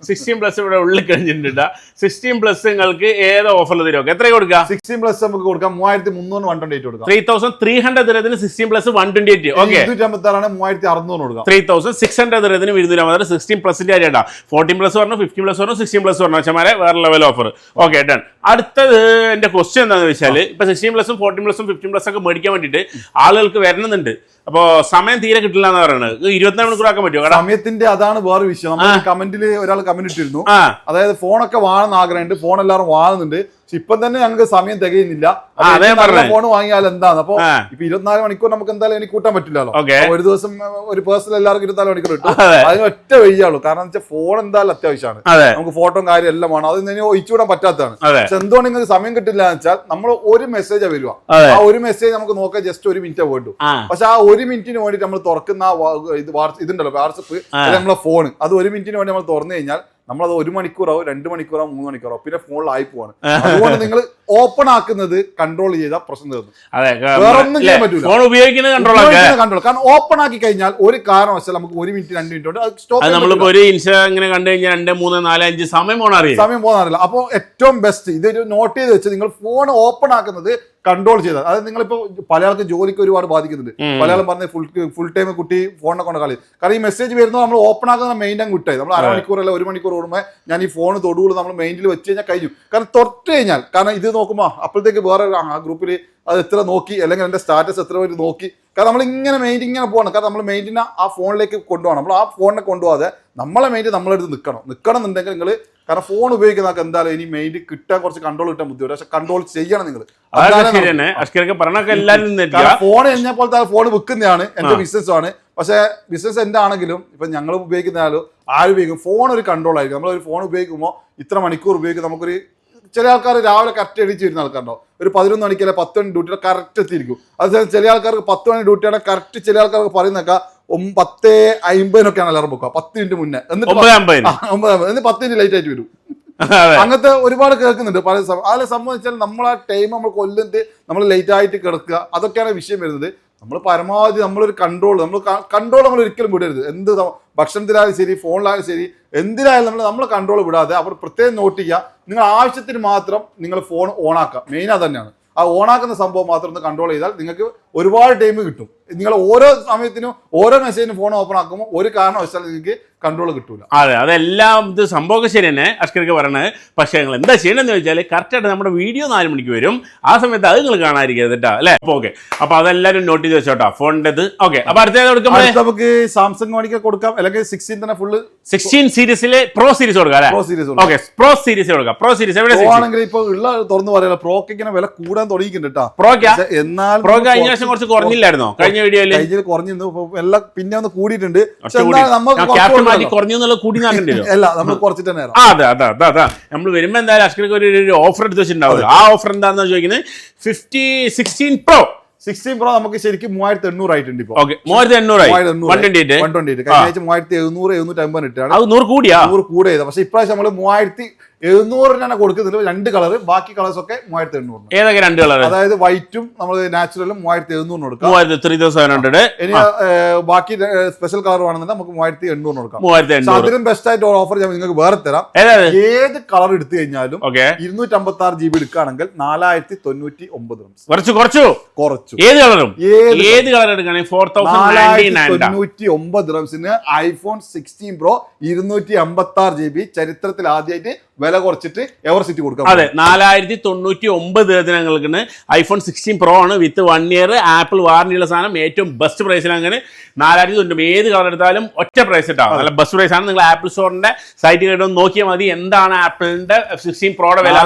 A: 16 പ്ലസ് ഇവിടെ ഉള്ളിൽ കഴിഞ്ഞിട്ടുണ്ട്. 16 പ്ലസ് നിങ്ങൾക്ക് ഏത് ഓഫറിൽ തരും? എത്ര കൊടുക്കുക?
B: 16 പ്ലസ് നമുക്ക് കൊടുക്കാം 3300 128 കൊടുക്കാം.
A: 3300 ദിർഹത്തിന് 16 പ്ലസ് 128. ഓക്കെ
B: 256 ആണ് 3600 കൊടുക്കാം.
A: 3600 ദിർഹത്തിന് 250 16 പ്ലസിന്റെ കാര്യമാണ്. 14 പ്ലസ് പറഞ്ഞു 15 പ്ലസ് 16 പ്ലസ് പറഞ്ഞു ചമാരെ വേറെ ലെവൽ ഓഫർ. Okay done. അടുത്തത് എന്റെ ക്വസ്റ്റ്യൻ എന്താണെന്ന് വെച്ചാൽ ഇപ്പൊ 16 പ്ലസും 14 പ്ലസും 15 പ്ലസ് ഒക്കെ മേടിക്കാൻ വേണ്ടിയിട്ട് ആളുകൾക്ക് വരണമെന്നുണ്ട്. അപ്പൊ സമയം തീരെ കിട്ടില്ല എന്ന് പറയുന്നത്. 24 മണിക്കൂറാക്കാൻ പറ്റുമോ?
B: സമയത്തിന്റെ അതാണ് വേറെ വിഷയം. നമ്മൾ കമന്റിൽ ഒരാൾ കമന്റ് ഇട്ടിരുന്നു. അതായത് ഫോണൊക്കെ വാങ്ങുന്ന ആഗ്രഹമുണ്ട്, ഫോൺ എല്ലാവരും വാങ്ങുന്നുണ്ട്, പക്ഷെ ഇപ്പം തന്നെ ഞങ്ങൾക്ക് സമയം തികയുന്നില്ല. ഫോൺ വാങ്ങിയാൽ എന്താണ്? അപ്പൊ ഇപ്പൊ 24 മണിക്കൂർ നമുക്ക് എന്തായാലും എനിക്ക് കൂട്ടാൻ പറ്റില്ലല്ലോ. ഒരു ദിവസം ഒരു പേഴ്സണൽ എല്ലാവർക്കും 24 മണിക്കൂർ കിട്ടും. അതിന് ഒറ്റ വഴിയുള്ളൂ. കാരണം വെച്ചാൽ ഫോൺ എന്തായാലും അത്യാവശ്യമാണ്. നമുക്ക് ഫോട്ടോ കാര്യം എല്ലാം വേണം. അത് ഇനി ഒഴിച്ചുകൂടാൻ പറ്റാത്തതാണ്. പക്ഷെ എന്തുകൊണ്ട് നിങ്ങൾക്ക് സമയം കിട്ടില്ല എന്ന് വെച്ചാൽ നമ്മൾ ഒരു മെസ്സേജ് വരുക. ആ ഒരു മെസ്സേജ് നമുക്ക് നോക്കാൻ ജസ്റ്റ് 1 മിനിറ്റ് വേണ്ടു. പക്ഷെ ആ 1 മിനിറ്റിന് വേണ്ടിട്ട് നമ്മൾ തുറക്കുന്ന ഇതുണ്ടല്ലോ വാട്സപ്പ്, നമ്മളെ ഫോൺ, അത് 1 മിനിറ്റിന് വേണ്ടി നമ്മൾ തുറന്നു കഴിഞ്ഞാൽ നമ്മളത് 1 മണിക്കൂറാവും 2 മണിക്കൂറാവും 3 മണിക്കൂറാവും പിന്നെ ഫോണിൽ ആയി പോവാണ്. അതുകൊണ്ട് നിങ്ങൾ ഓപ്പൺ ആക്കുന്നത് കൺട്രോൾ ചെയ്താൽ പ്രശ്നം തീർന്നു. വേറൊന്നും ചെയ്യാൻ പറ്റില്ല. കൺട്രോൾ കാരണം ഓപ്പൺ ആക്കി കഴിഞ്ഞാൽ ഒരു കാരണവശാൽ നമുക്ക് 1 മിനിറ്റ് 2 മിനിറ്റ് കൊണ്ട് സമയം പോകാറില്ല. അപ്പോൾ ഏറ്റവും ബെസ്റ്റ് ഇതൊരു നോട്ട് ചെയ്ത് വെച്ച് നിങ്ങൾ ഫോൺ ഓപ്പൺ ആക്കുന്നത് കൺട്രോൾ ചെയ്താൽ, അതായത് നിങ്ങളിപ്പോ പല ആൾക്ക് ജോലിക്ക് ഒരുപാട് ബാധിക്കുന്നുണ്ട്. പല ആളും പറഞ്ഞ ഫുൾ ടൈം കുട്ടി ഫോണിനെ കൊണ്ട് കളി. കാരണം ഈ മെസ്സേജ് വരുന്നത് നമ്മൾ ഓപ്പൺ ആക്കുന്ന മെയിൻ ടൈം കിട്ടായി. നമ്മൾ 1/2 മണിക്കൂർ അല്ല 1 മണിക്കൂർ ഓടുമ്പോൾ ഞാൻ ഈ ഫോൺ തൊടുകൂടി നമ്മൾ മെയിനിൽ വെച്ച് കഴിഞ്ഞാൽ കഴിഞ്ഞു. കാരണം തൊട്ട് കഴിഞ്ഞാൽ, കാരണം ഇത് നോക്കുമ്പോൾ അപ്പോഴത്തേക്ക് വേറെ ആ ഗ്രൂപ്പിൽ അത് എത്ര നോക്കി, അല്ലെങ്കിൽ എൻ്റെ സ്റ്റാറ്റസ് എത്ര പേര് നോക്കി. കാരണം നമ്മൾ ഇങ്ങനെ മെയിൻ ഇങ്ങനെ പോകണം. കാരണം നമ്മൾ മെയിനിനെ ആ ഫോണിലേക്ക് കൊണ്ടുപോകണം. നമ്മൾ ആ ഫോണിനെ കൊണ്ടുപോകാതെ നമ്മളെ മെയിൻ നമ്മളെടുത്ത് നിൽക്കണം എന്നുണ്ടെങ്കിൽ നിങ്ങൾ, കാരണം ഫോൺ ഉപയോഗിക്കുന്ന എന്തായാലും ഇനി മെയിൻ കിട്ടാൻ കുറച്ച് കൺട്രോൾ കിട്ടാൻ ബുദ്ധിമുട്ട്. പക്ഷെ കൺട്രോൾ ചെയ്യണം നിങ്ങൾ. ഫോൺ കഴിഞ്ഞ പോലത്തെ ഫോൺ വിൽക്കുന്നതാണ്, എന്റെ ബിസിനസ് ആണ്. പക്ഷേ ബിസിനസ് എൻ്റെ ആണെങ്കിലും ഇപ്പം ഞങ്ങൾ ഉപയോഗിക്കുന്നതായാലും ആരും ഉപയോഗിക്കും ഫോൺ ഒരു കൺട്രോൾ ആയിരിക്കും. നമ്മളൊരു ഫോൺ ഉപയോഗിക്കുമ്പോൾ ഇത്ര മണിക്കൂർ ഉപയോഗിക്കും. നമുക്കൊരു ചില ആൾക്കാർ രാവിലെ കറക്റ്റ് എണീച്ച് വരുന്ന ആൾക്കാരുണ്ടോ, ഒരു 11 മണിക്ക് അല്ലെ 10 മണി ഡ്യൂട്ടിയുടെ കറക്റ്റ് എത്തിയിരിക്കും. അത് ചില ആൾക്കാർക്ക് 10 മണി ഡ്യൂട്ടിയുടെ കറക്റ്റ് ചില ആൾക്കാർക്ക് പറയുന്നേക്ക 10:50 അലാറം വെക്കുക 10 മിനിറ്റ് മുന്നേ, എന്നിട്ട് 10 മിനിറ്റ് ലേറ്റ് ആയിട്ട് വരും. അങ്ങനത്തെ ഒരുപാട് കേൾക്കുന്നുണ്ട് പല അതിനെ സംബന്ധിച്ചാൽ നമ്മൾ ആ ടൈം നമ്മൾ കൊല്ലുന്നത് നമ്മൾ ലേറ്റ് ആയിട്ട് കിടക്കുക, അതൊക്കെയാണ് വിഷയം വരുന്നത്. നമ്മൾ പരമാവധി നമ്മളൊരു കൺട്രോൾ നമ്മൾ ഒരിക്കലും വിടരുത്. എന്ത് ഭക്ഷണത്തിലായാലും ശരി, ഫോണിലായാലും ശരി, എന്തിനായാലും നമ്മൾ കൺട്രോൾ വിടാതെ അവർ പ്രത്യേകം നോട്ട് ചെയ്യുക. നിങ്ങൾ ആവശ്യത്തിന് മാത്രം നിങ്ങൾ ഫോൺ ഓണാക്കുക. മെയിൻ അത് തന്നെയാണ്. ആ ഓണാക്കുന്ന സംഭവം മാത്രം ഒന്ന് കൺട്രോൾ ചെയ്താൽ നിങ്ങൾക്ക് ഒരുപാട് ടൈം കിട്ടും. നിങ്ങൾ ഓരോ സമയത്തിനും ഓരോ മെസ്സേജിനും ഫോൺ ഓപ്പൺ ആക്കുമ്പോൾ ഒരു കാരണവശാലും നിങ്ങൾക്ക് കൺട്രോൾ കിട്ടൂല.
A: അതെ, അതെല്ലാം ഇത് സംഭവമൊക്കെ ശരി തന്നെ അഷ്കർക്ക് പറയണത്. പക്ഷേ നിങ്ങൾ എന്താ ചെയ്യണമെന്ന് വെച്ചാൽ കറക്റ്റായിട്ട് നമ്മുടെ വീഡിയോ 4 മണിക്ക് വരും. ആ സമയത്ത് അത് നിങ്ങൾ കാണാതിരിക്കരുത് കേട്ടോ, അല്ലേ? അപ്പോൾ ഓക്കെ, അപ്പോൾ അതെല്ലാവരും നോട്ട് ചെയ്ത് വെച്ചോട്ടോ ഫോണിൻ്റെ. ഓക്കെ, അപ്പോൾ അടുത്തേത് കൊടുക്കുമ്പോൾ
B: നമുക്ക് സാംസങ് മണിക്ക് കൊടുക്കാം, അല്ലെങ്കിൽ 16 തന്നെ ഫുള്ള്
A: 16 സീരീസിലെ പ്രോ സീരീസ് കൊടുക്കാം അല്ലേ? ഓക്കെ, പ്രോ സീരീസ് കൊടുക്കാം. പ്രോ സീരീസ് എവിടെ
B: ആണെങ്കിൽ ഇപ്പോൾ ഉള്ള തുറന്നു പറയാം, പ്രോക്ക് ഇങ്ങനെ വില കൂടാൻ തുടങ്ങിയിട്ടുണ്ട് കേട്ടോ.
A: എന്നാൽ പ്രോ കഴിഞ്ഞ വർഷം കുറച്ച് കുറഞ്ഞില്ലായിരുന്നോ? കഴിഞ്ഞ വീഡിയോയിൽ
B: കുറഞ്ഞിരുന്നു, എല്ലാം പിന്നെ ഒന്ന് കൂടിയിട്ടുണ്ട്. നമ്മൾ കുറച്ചിട്ട് തന്നെ
A: നമ്മൾ വരുമ്പോ എന്തായാലും അഷ്കർക്ക് ഒരു ഓഫർ എടുത്ത് വെച്ചിട്ടുണ്ടാവുമല്ലോ. ആ ഓഫർ എന്താണെന്ന് ചോദിക്കുന്നത് 16 Pro
B: 16 Pro നമുക്ക് ശരിക്കും 3800 ആയിട്ടുണ്ട്. ഇപ്പോൾ
A: 3800
B: കഴിഞ്ഞ ആഴ്ച 3750 ഇട്ടാണ്.
A: അത് 100
B: കൂടിയത്. പക്ഷെ ഇപ്രാവശ്യം നമ്മള് 3700 കൊടുക്കുന്നില്ല. 2 കളർ, ബാക്കി കളേഴ്സ് ഒക്കെ 3800.
A: ഏതൊക്കെ 2 കളർ?
B: അതായത് വൈറ്റും നമ്മൾ നാച്ചുറലും 3700 കൊടുക്കാം.
A: 3700.
B: ഇനി ബാക്കി സ്പെഷ്യൽ കളർ വേണമെന്നുണ്ടെങ്കിൽ നമുക്ക് 3800 കൊടുക്കാം. അതിലും ബെസ്റ്റ് ആയിട്ട് ഓഫർ ഞാൻ നിങ്ങൾക്ക് വേറെ തരാം. ഏത് കളർ എടുത്തു കഴിഞ്ഞാലും 256 GB എടുക്കുകയാണെങ്കിൽ 4099 കുറച്ചു.
A: ഏത് കളറും ഏത് കളർ എടുക്കുകയാണെങ്കിൽ
B: 4099 iPhone 16 Pro 256 GB ചരിത്രത്തിൽ ആദ്യമായിട്ട് വില കുറച്ചിട്ട് എവർ സിറ്റി കൊടുക്കാം.
A: അതെ, 4099 ഞങ്ങൾക്ക് iPhone 16 Pro ആണ് വിത്ത് 1 year ആപ്പിൾ വാറന്റിയുള്ള സാധനം. ഏറ്റവും ബെസ്റ്റ് പ്രൈസിൽ അങ്ങനെ 4090. ഏത് കളർ എടുത്താലും ഒറ്റ പ്രൈസ് ഇട്ടാവും. നല്ല ബെസ്റ്റ് പ്രൈസ് ആണ്. നിങ്ങൾ ആപ്പിൾ സ്റ്റോറിന്റെ സൈറ്റ് കേട്ടോ നോക്കിയാൽ മതി എന്താണ് ആപ്പിളിന്റെ 16 Proയുടെ വില.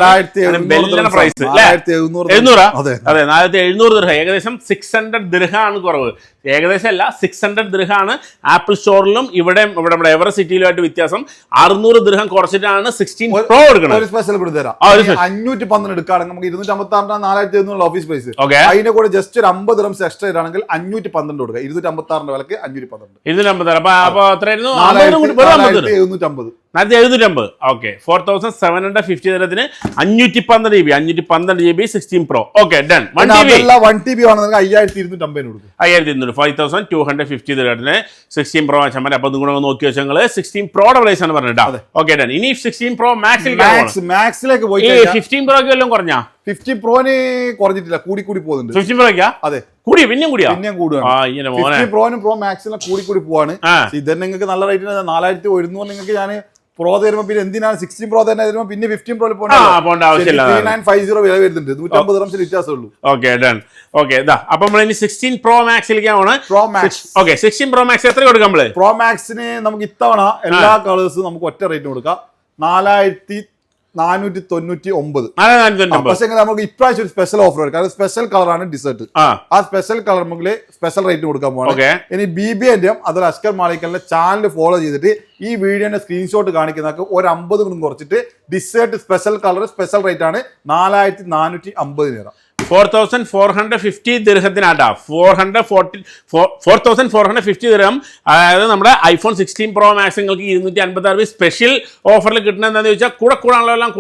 A: പ്രൈസ് 700. അതെ, 4700 ദിർഹം, ഏകദേശം 600 ദിർഹമാണ് കുറവ്. ഏകദേശം അല്ല, 600 ദിർഹമാണ് ആപ്പിൾ സ്റ്റോറിലും ഇവിടെ നമ്മുടെ എവർ സിറ്റിയിലുമായിട്ട് വ്യത്യാസം. 600 ദിർഹം കുറച്ചിട്ടാണ് 16 Pro എടുക്കണം.
B: ഒരു സ്പെഷ്യൽ കൂടി തരാം. 512 എടുക്കുകയാണെങ്കിൽ നമുക്ക് 256 4700 ഓഫീസ് പ്രൈസ്. അതിന്റെ കൂടെ ജസ്റ്റ് ഒരു 50 ദിർഹം എക്സ്ട്രാ ആണെങ്കിൽ 512 കൊടുക്കുക. 256 വിലക്ക് 512.
A: 4750. ഓക്കെ, 4750 ദിനത്തിന് 512 GB 512 GB 16 Pro. Okay, done.
B: 1 TB ആണെങ്കിൽ 5250 കൊടുക്കും.
A: 5250 ദിനത്തിന് 16 Pro ചമ്മൻ. അപ്പൊ നിങ്ങൾ നോക്കി വെച്ചാൽ 16 Proയുടെ പ്രൈസ് ആണ് പറഞ്ഞിട്ടാ. Okay, done. ഇനി 16 Pro
B: മാക്സിലേക്ക് പോയി
A: 15 Pro വല്ലതും കുറഞ്ഞാ?
B: 15 Proന് കുറഞ്ഞിട്ടില്ല, കൂടി പോകുന്നുണ്ട്.
A: 15 Proക്കാ?
B: അതെ,
A: പിന്നെയും കൂടുകയാണ്.
B: 15 Proനും Pro Maxിലും കൂടി പോവാണ്. ഇതന്നെ നിങ്ങൾക്ക് നല്ല റേറ്റിന് 4100 നിങ്ങൾക്ക് ഞാൻ പ്രോ തരുമ്പോ പിന്നെ എന്തിനാണ് 16 Pro തന്നെ തരുമ്പോ പിന്നെ 15 Pro
A: പോകേണ്ട ആവശ്യമില്ല.
B: 3950 വില വരുന്നുണ്ട്, 150 ദിർഹംസിൽ വ്യത്യാസമുള്ളൂ.
A: Okay, done. ഓക്കെ, അപ്പൊ നമ്മൾ ഇനി 16 Pro Maxിലേക്കാണ്.
B: Pro Max.
A: Okay, 16 Pro Max എത്ര കൊടുക്കാം നമ്മള്?
B: Pro Maxന് നമുക്ക് ഇത്തവണ എല്ലാ കളേഴ്സും നമുക്ക് ഒറ്റ റേറ്റിന് കൊടുക്കാം. 4499. പക്ഷേ നമുക്ക് ഇപ്രാവശ്യം ഒരു സ്പെഷ്യൽ ഓഫർ കൊടുക്കാം. സ്പെഷ്യൽ കളറാണ് ഡിസേർട്ട്. ആ സ്പെഷ്യൽ കളർ നമുക്ക് സ്പെഷ്യൽ റേറ്റ് കൊടുക്കാൻ പോകണം. ഇനി BBന്റെയും അതുപോലെ അസ്കർ മാളിക്കലിന്റെ ചാനൽ ഫോളോ ചെയ്തിട്ട് ഈ വീഡിയോന്റെ സ്ക്രീൻഷോട്ട് കാണിക്കുന്നവർക്ക് ഒരു 50 ഗുണം കുറച്ചിട്ട് dessert special colour special rate ആണ് 4450 രൂപ.
A: 4450 ദിർഹത്തിനാട്ടാ. 4450 ദിർഹം. അതായത് നമ്മുടെ iPhone 16 Pro Max നിങ്ങൾക്ക് 256 സ്പെഷ്യൽ ഓഫറിൽ കിട്ടുന്നത് എന്താണെന്ന് ചോദിച്ചാൽ കൂടാനുള്ളതെല്ലാം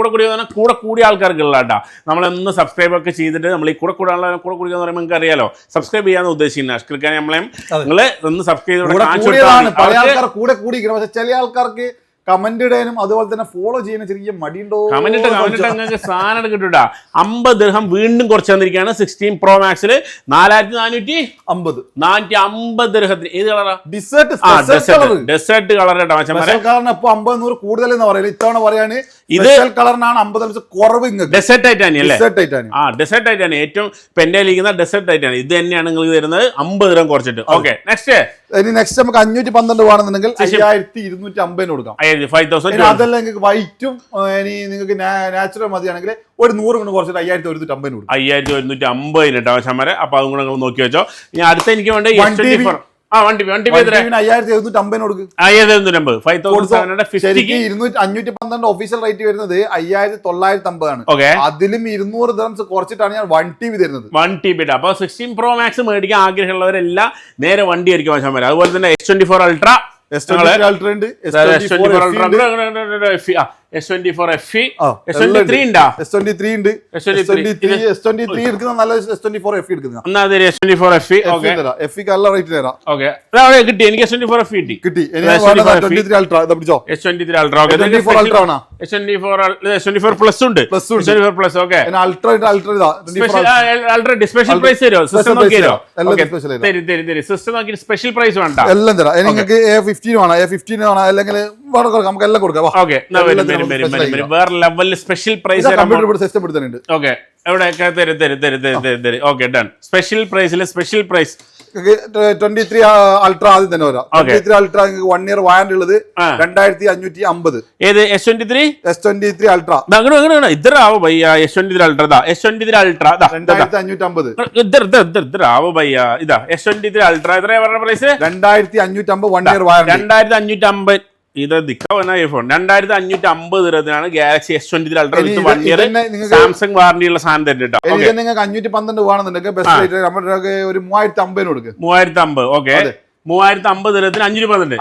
A: കൂടിയ ആൾക്കാർക്കുള്ള കേട്ടോ. നമ്മളൊന്ന് സബ്സ്ക്രൈബ് ഒക്കെ ചെയ്തിട്ട് നമ്മൾ ഈ കൂടാന്ന് പറയുമ്പോൾ നിങ്ങൾക്ക് അറിയാലോ സബ്സ്ക്രൈബ് ചെയ്യാന്ന് ഉദ്ദേശിക്കുന്നത്. അഷ്കർക്കാൻ നമ്മളെയും നിങ്ങൾ ഒന്ന് സബ്സ്ക്രൈബ്
B: പക്ഷെ ചില ആൾക്കാർക്ക് കമന്റ് ഇടാനും അതുപോലെ തന്നെ ഫോളോ ചെയ്യാനും ചെറിയ മടിയുണ്ടോ?
A: കമന്റ് നിങ്ങൾക്ക് സാധനം കിട്ടൂട്ടാ. 50 ദിർഹം വീണ്ടും കുറച്ച് തന്നിരിക്കുകയാണ് 16 Pro Maxൽ 4450 ദിർഹത്തിന്. ഏത് കളറാ?
B: ഡെസേർട്ട്
A: കളർ കേട്ടോ.
B: കൂടുതൽ എന്ന് പറയില്ല, ഇത്തവണ പറയാണ് ഇത് കളറിനാണ് 50 കുറവ്.
A: ഡെസേർട്ട് ടൈറ്റാനിയം അല്ലേ? ഡെസേർട്ട് ടൈറ്റാനിയം ഏറ്റവും പെൻഡയിലിരിക്കുന്ന ഡെസേർട്ട് ടൈറ്റാനിയം ഇത് തന്നെയാണ് നിങ്ങൾക്ക് തരുന്നത് 50 ദിർഹം കുറച്ചിട്ട്. ഓക്കെ, നെക്സ്റ്റ്
B: നമുക്ക് 512 വേണമെന്നുണ്ടെങ്കിൽ 5250 കൊടുക്കാം. അതല്ല നിങ്ങൾക്ക് വൈറ്റും ഇനി നിങ്ങൾക്ക് നാച്ചുറൽ മതിയാണെങ്കിൽ ഒരു 100 കൊണ്ട് കുറച്ചിട്ട് 5150 കൊടുക്കും.
A: 5150 കേട്ടോ ശമര. അപ്പൊ അതും കൂടെ നിങ്ങൾ നോക്കി വെച്ചോ. ഇനി അടുത്ത എനിക്ക് വേണ്ട വണ്ടി
B: 5750 കൊടുക്കും. 512 ഒഫീഷ്യൽ റേറ്റ് വരുന്നത് 5950 ആണ്. അതിലും 200 ദിർഹംസ് കുറച്ചിട്ടാണ് ഞാൻ 1 TB തരുന്നത്.
A: 1 TB. അപ്പൊ 16 Pro Max മേടിക്കാൻ ആഗ്രഹമുള്ളവരെല്ലാം നേരെ വണ്ടി ആയിരിക്കും ആശാൻ. അതുപോലെ തന്നെ S24 Ultra
B: S24 ഉണ്ട്,
A: S24 FE, S23 ഉണ്ടാ?
B: S23 ഉണ്ട്, S23 എടുക്കുന്ന നല്ല S24 FE എടുക്കുന്ന.
A: S24 FE
B: FE നല്ല റേറ്റ് തരാം.
A: കിട്ടി എനിക്ക്. S24 FE കിട്ടി.
B: S23 Ultra പിടിച്ചോ.
A: S23 Ultra
B: S24 Ultra ആണ്.
A: S24 Plus ഉണ്ട്. S24 Plus
B: Ultra
A: special price തരുമോ? സിസ്റ്റം നോക്കിയോ? സിസ്റ്റം നോക്കി സ്പെഷ്യൽ പ്രൈസ് വേണ്ട.
B: എല്ലാം തരാം. നിങ്ങൾക്ക് A15 വേണം, A15 വേണം, അല്ലെങ്കിൽ നമുക്ക് എല്ലാം കൊടുക്കാം.
A: വേറെ ലെവലിൽ സ്പെഷ്യൽ പ്രൈസ്
B: സിസ്റ്റം എടുത്തിട്ടുണ്ട്.
A: ഓക്കെ, എവിടെയൊക്കെ തരും. Okay, done. സ്പെഷ്യൽ പ്രൈസിൽ സ്പെഷ്യൽ പ്രൈസ്
B: 23 Ultra ആദ്യം തന്നെ വരാം. 23 Ultra 1 year വാറന്റി ഉള്ളത് 2550.
A: ഏത് S23?
B: S23 Ultra
A: इधर आओ भैया. S23 Ultra S23 Ultra
B: 2550.
A: इधर आओ भैया. इതാ S23 Ultra എത്രയാ പറഞ്ഞ പ്രൈസ്?
B: 2550 1 year warranty.
A: 2550. ഇത് ദിക്കാവുന്ന ഐഫോൺ 2550 ദിർഹത്തിനാണ് ഗാലക്സി S23 Ultra വിത്ത് 1 year സാംസങ് വാറന്റി ഉള്ള സാധനം തരുന്നുണ്ട്.
B: നിങ്ങൾക്ക് 512 വേണമെന്നുണ്ടെങ്കിൽ ബെസ്റ്റ് റേറ്റ് നമ്മുടെ ഒരു 3050 കൊടുക്കും.
A: 3050. ഓക്കെ, 3050 ദിർഹത്തിന് 512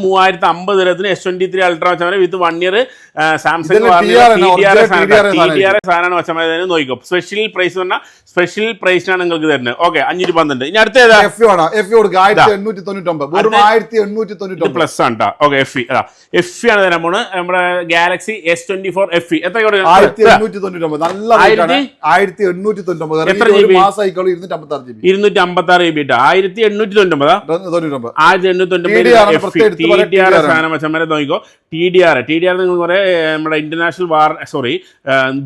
A: 3050 ദിർഹത്തിന് S23 Ultra വെച്ചാൽ വിത്ത് 1 year സാംസങ് സാധനമാണ് വെച്ചാൽ നോക്കിക്കോ. സ്പെഷ്യൽ പ്രൈസ് പറഞ്ഞാൽ സ്പെഷ്യൽ പ്രൈസിനാണ് നിങ്ങൾക്ക് തരുന്നത്. ഓക്കെ, 512. ഇനി അടുത്ത ഏതാ? പ്ലസ് ആണ്. ഓക്കെ, FE ആണ് തരാൻ പോണ്. നമ്മുടെ ഗാലക്സി S24 FE എത്ര?
B: 1899. നല്ല 1899.
A: 256 GB. 1899. നോക്കിക്കോ. TDR നിങ്ങൾ കുറെ നമ്മുടെ ഇന്റർനാഷണൽ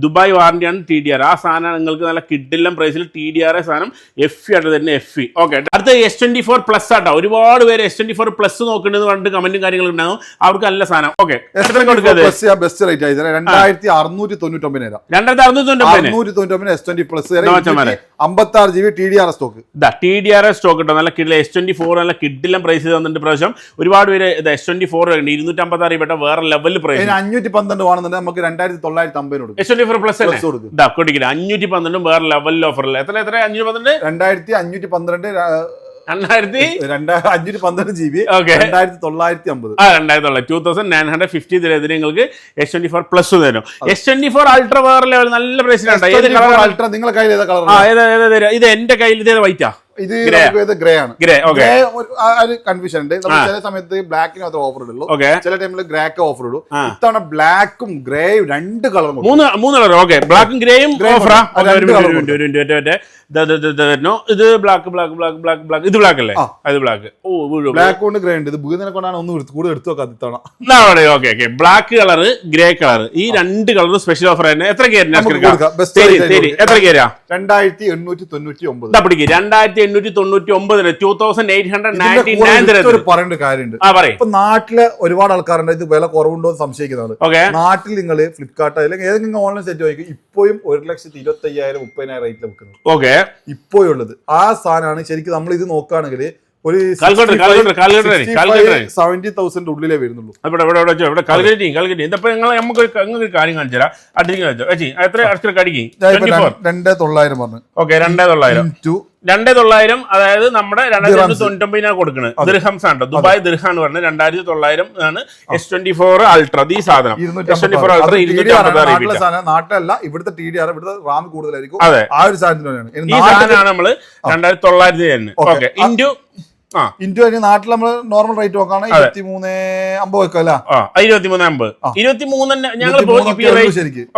A: ദുബായ് വാറന്റിയാണ് TDR. ആ സാധനം നിങ്ങൾക്ക് നല്ല കിഡിലും പ്രൈസിൽ TDR സാധനം FE ആയിട്ട് തന്നെ FE. ഓക്കെ, അടുത്ത S24 Plus ആട്ടോ. ഒരുപാട് പേര് S24 Plus നോക്കേണ്ടത് പറഞ്ഞിട്ട് കമന്റും കാര്യങ്ങളും ഉണ്ടാകും. അവർക്ക് നല്ല സാധനം. ഓക്കെ,
B: ബെസ്റ്റ് റേറ്റ് ആയി 2699.
A: 2699
B: 56 GB TDR stock.
A: TDR stock കിട്ടും. നല്ല കിഡിലെ S24 നല്ല കിഡിലും പ്രൈസ് തന്നിട്ട് പ്രാവശ്യം ഒരുപാട് പേര് S24 256 രൂപ വേറെ ലെവലിൽ പ്രൈസ്.
B: 512 ആണെന്നുണ്ടെങ്കിൽ നമുക്ക് 2950 കൊടുക്കും.
A: S24 Plus കൊടുക്കില്ല. 512 വേറെ ലെവലിൽ ഓഫറില്ല. എത്ര 512?
B: 2512 GB. 2950.
A: 2950 ദിർഹത്തിന് നിങ്ങൾക്ക് S24 Plus തരും. S24 Ultra വേറെ ലെവൽ നല്ല പ്രൈസിലാണ്.
B: നിങ്ങളുടെ കയ്യിൽ ഏതാ കളർ?
A: ഇത് എന്റെ കയ്യിൽ ഇതേ വൈറ്റാ.
B: ഇത് ഗ്രേ ആണ്. കൺഫ്യൂഷൻ ഉണ്ട്. ചില സമയത്ത് ബ്ലാക്കിന് മാത്രമേ ഓഫർ ഇടുള്ളൂ, ചില ടൈമിൽ ഗ്രേക്ക് ഓഫർ ഇടും. ഇത്തവണ ബ്ലാക്കും ഗ്രേയും 2 കളറും
A: 3 കളർ. ഓക്കെ, ബ്ലാക്കും ഗ്രേയും ഓഫറാ. ഇത് ബ്ലാക്ക് ഇത് ബ്ലാക്ക് അല്ലേ? അത് ബ്ലാക്ക്.
B: ബ്ലാക്ക് കൊണ്ട് ഗ്രേ ഉണ്ട്. ഇത് ബുധനെ കൊണ്ടാണ് ഒന്ന് കൂടുതൽ എടുത്തു വെക്കാം ഇത്തവണ.
A: Okay, black colour grey colour ഈ 2 കളർ സ്പെഷ്യൽ ഓഫർ തന്നെ. എത്ര കയറി? എത്ര കയറിയാ?
B: 2899.
A: 2899
B: പറയേണ്ട കാര്യമുണ്ട്. ഇപ്പൊ നാട്ടില് ഒരുപാട് ആൾക്കാരുണ്ട് ഇത് വില കുറവുണ്ടോ എന്ന് സംശയിക്കുന്നതാണ്. നാട്ടിൽ നിങ്ങൾ ഫ്ലിപ്കാർട്ട് അല്ലെങ്കിൽ ഏതെങ്കിലും ഓൺലൈൻ സെറ്റ് വാങ്ങിക്കും ഇപ്പോഴും 1,25,000 30,000 റേറ്റിൽ വെക്കുന്നത്.
A: ഓക്കെ,
B: ഇപ്പോഴുള്ളത് ആ സാധനമാണ്. ശരിക്കും നമ്മൾ ഇത് നോക്കുകയാണെങ്കിൽ ഒരു 70,000 ഉള്ളിലേ വരുന്നുള്ളൂ.
A: നമുക്ക് കാര്യം കാണിച്ചു തരാം.
B: 2,900 പറഞ്ഞു.
A: ഓക്കെ, 2,900 അതായത് നമ്മുടെ 2,999 കൊടുക്കുന്നത്. ദിർഹംസ് ആണ്. ദുബായ് ദിർഹാണ് പറഞ്ഞത്. 2,900 ആണ് S24 Ultra. ഈ സാധനം S24 Ultra 256.
B: നാട്ടിലല്ല, ഇവിടുത്തെ TDR ഇവിടുത്തെ റാം കൂടുതലായിരിക്കും.
A: അതെ,
B: ആ ഒരു സാധനത്തിനാണ്.
A: ഈ സാധനമാണ് നമ്മള് 2,900. ഓക്കെ,
B: ഇന്ത്യ നാട്ടിൽ നമ്മൾ നോർമൽ റേറ്റ് നോക്കാണ് 2350 വെക്കല്ല.
A: 2350 ഞങ്ങൾ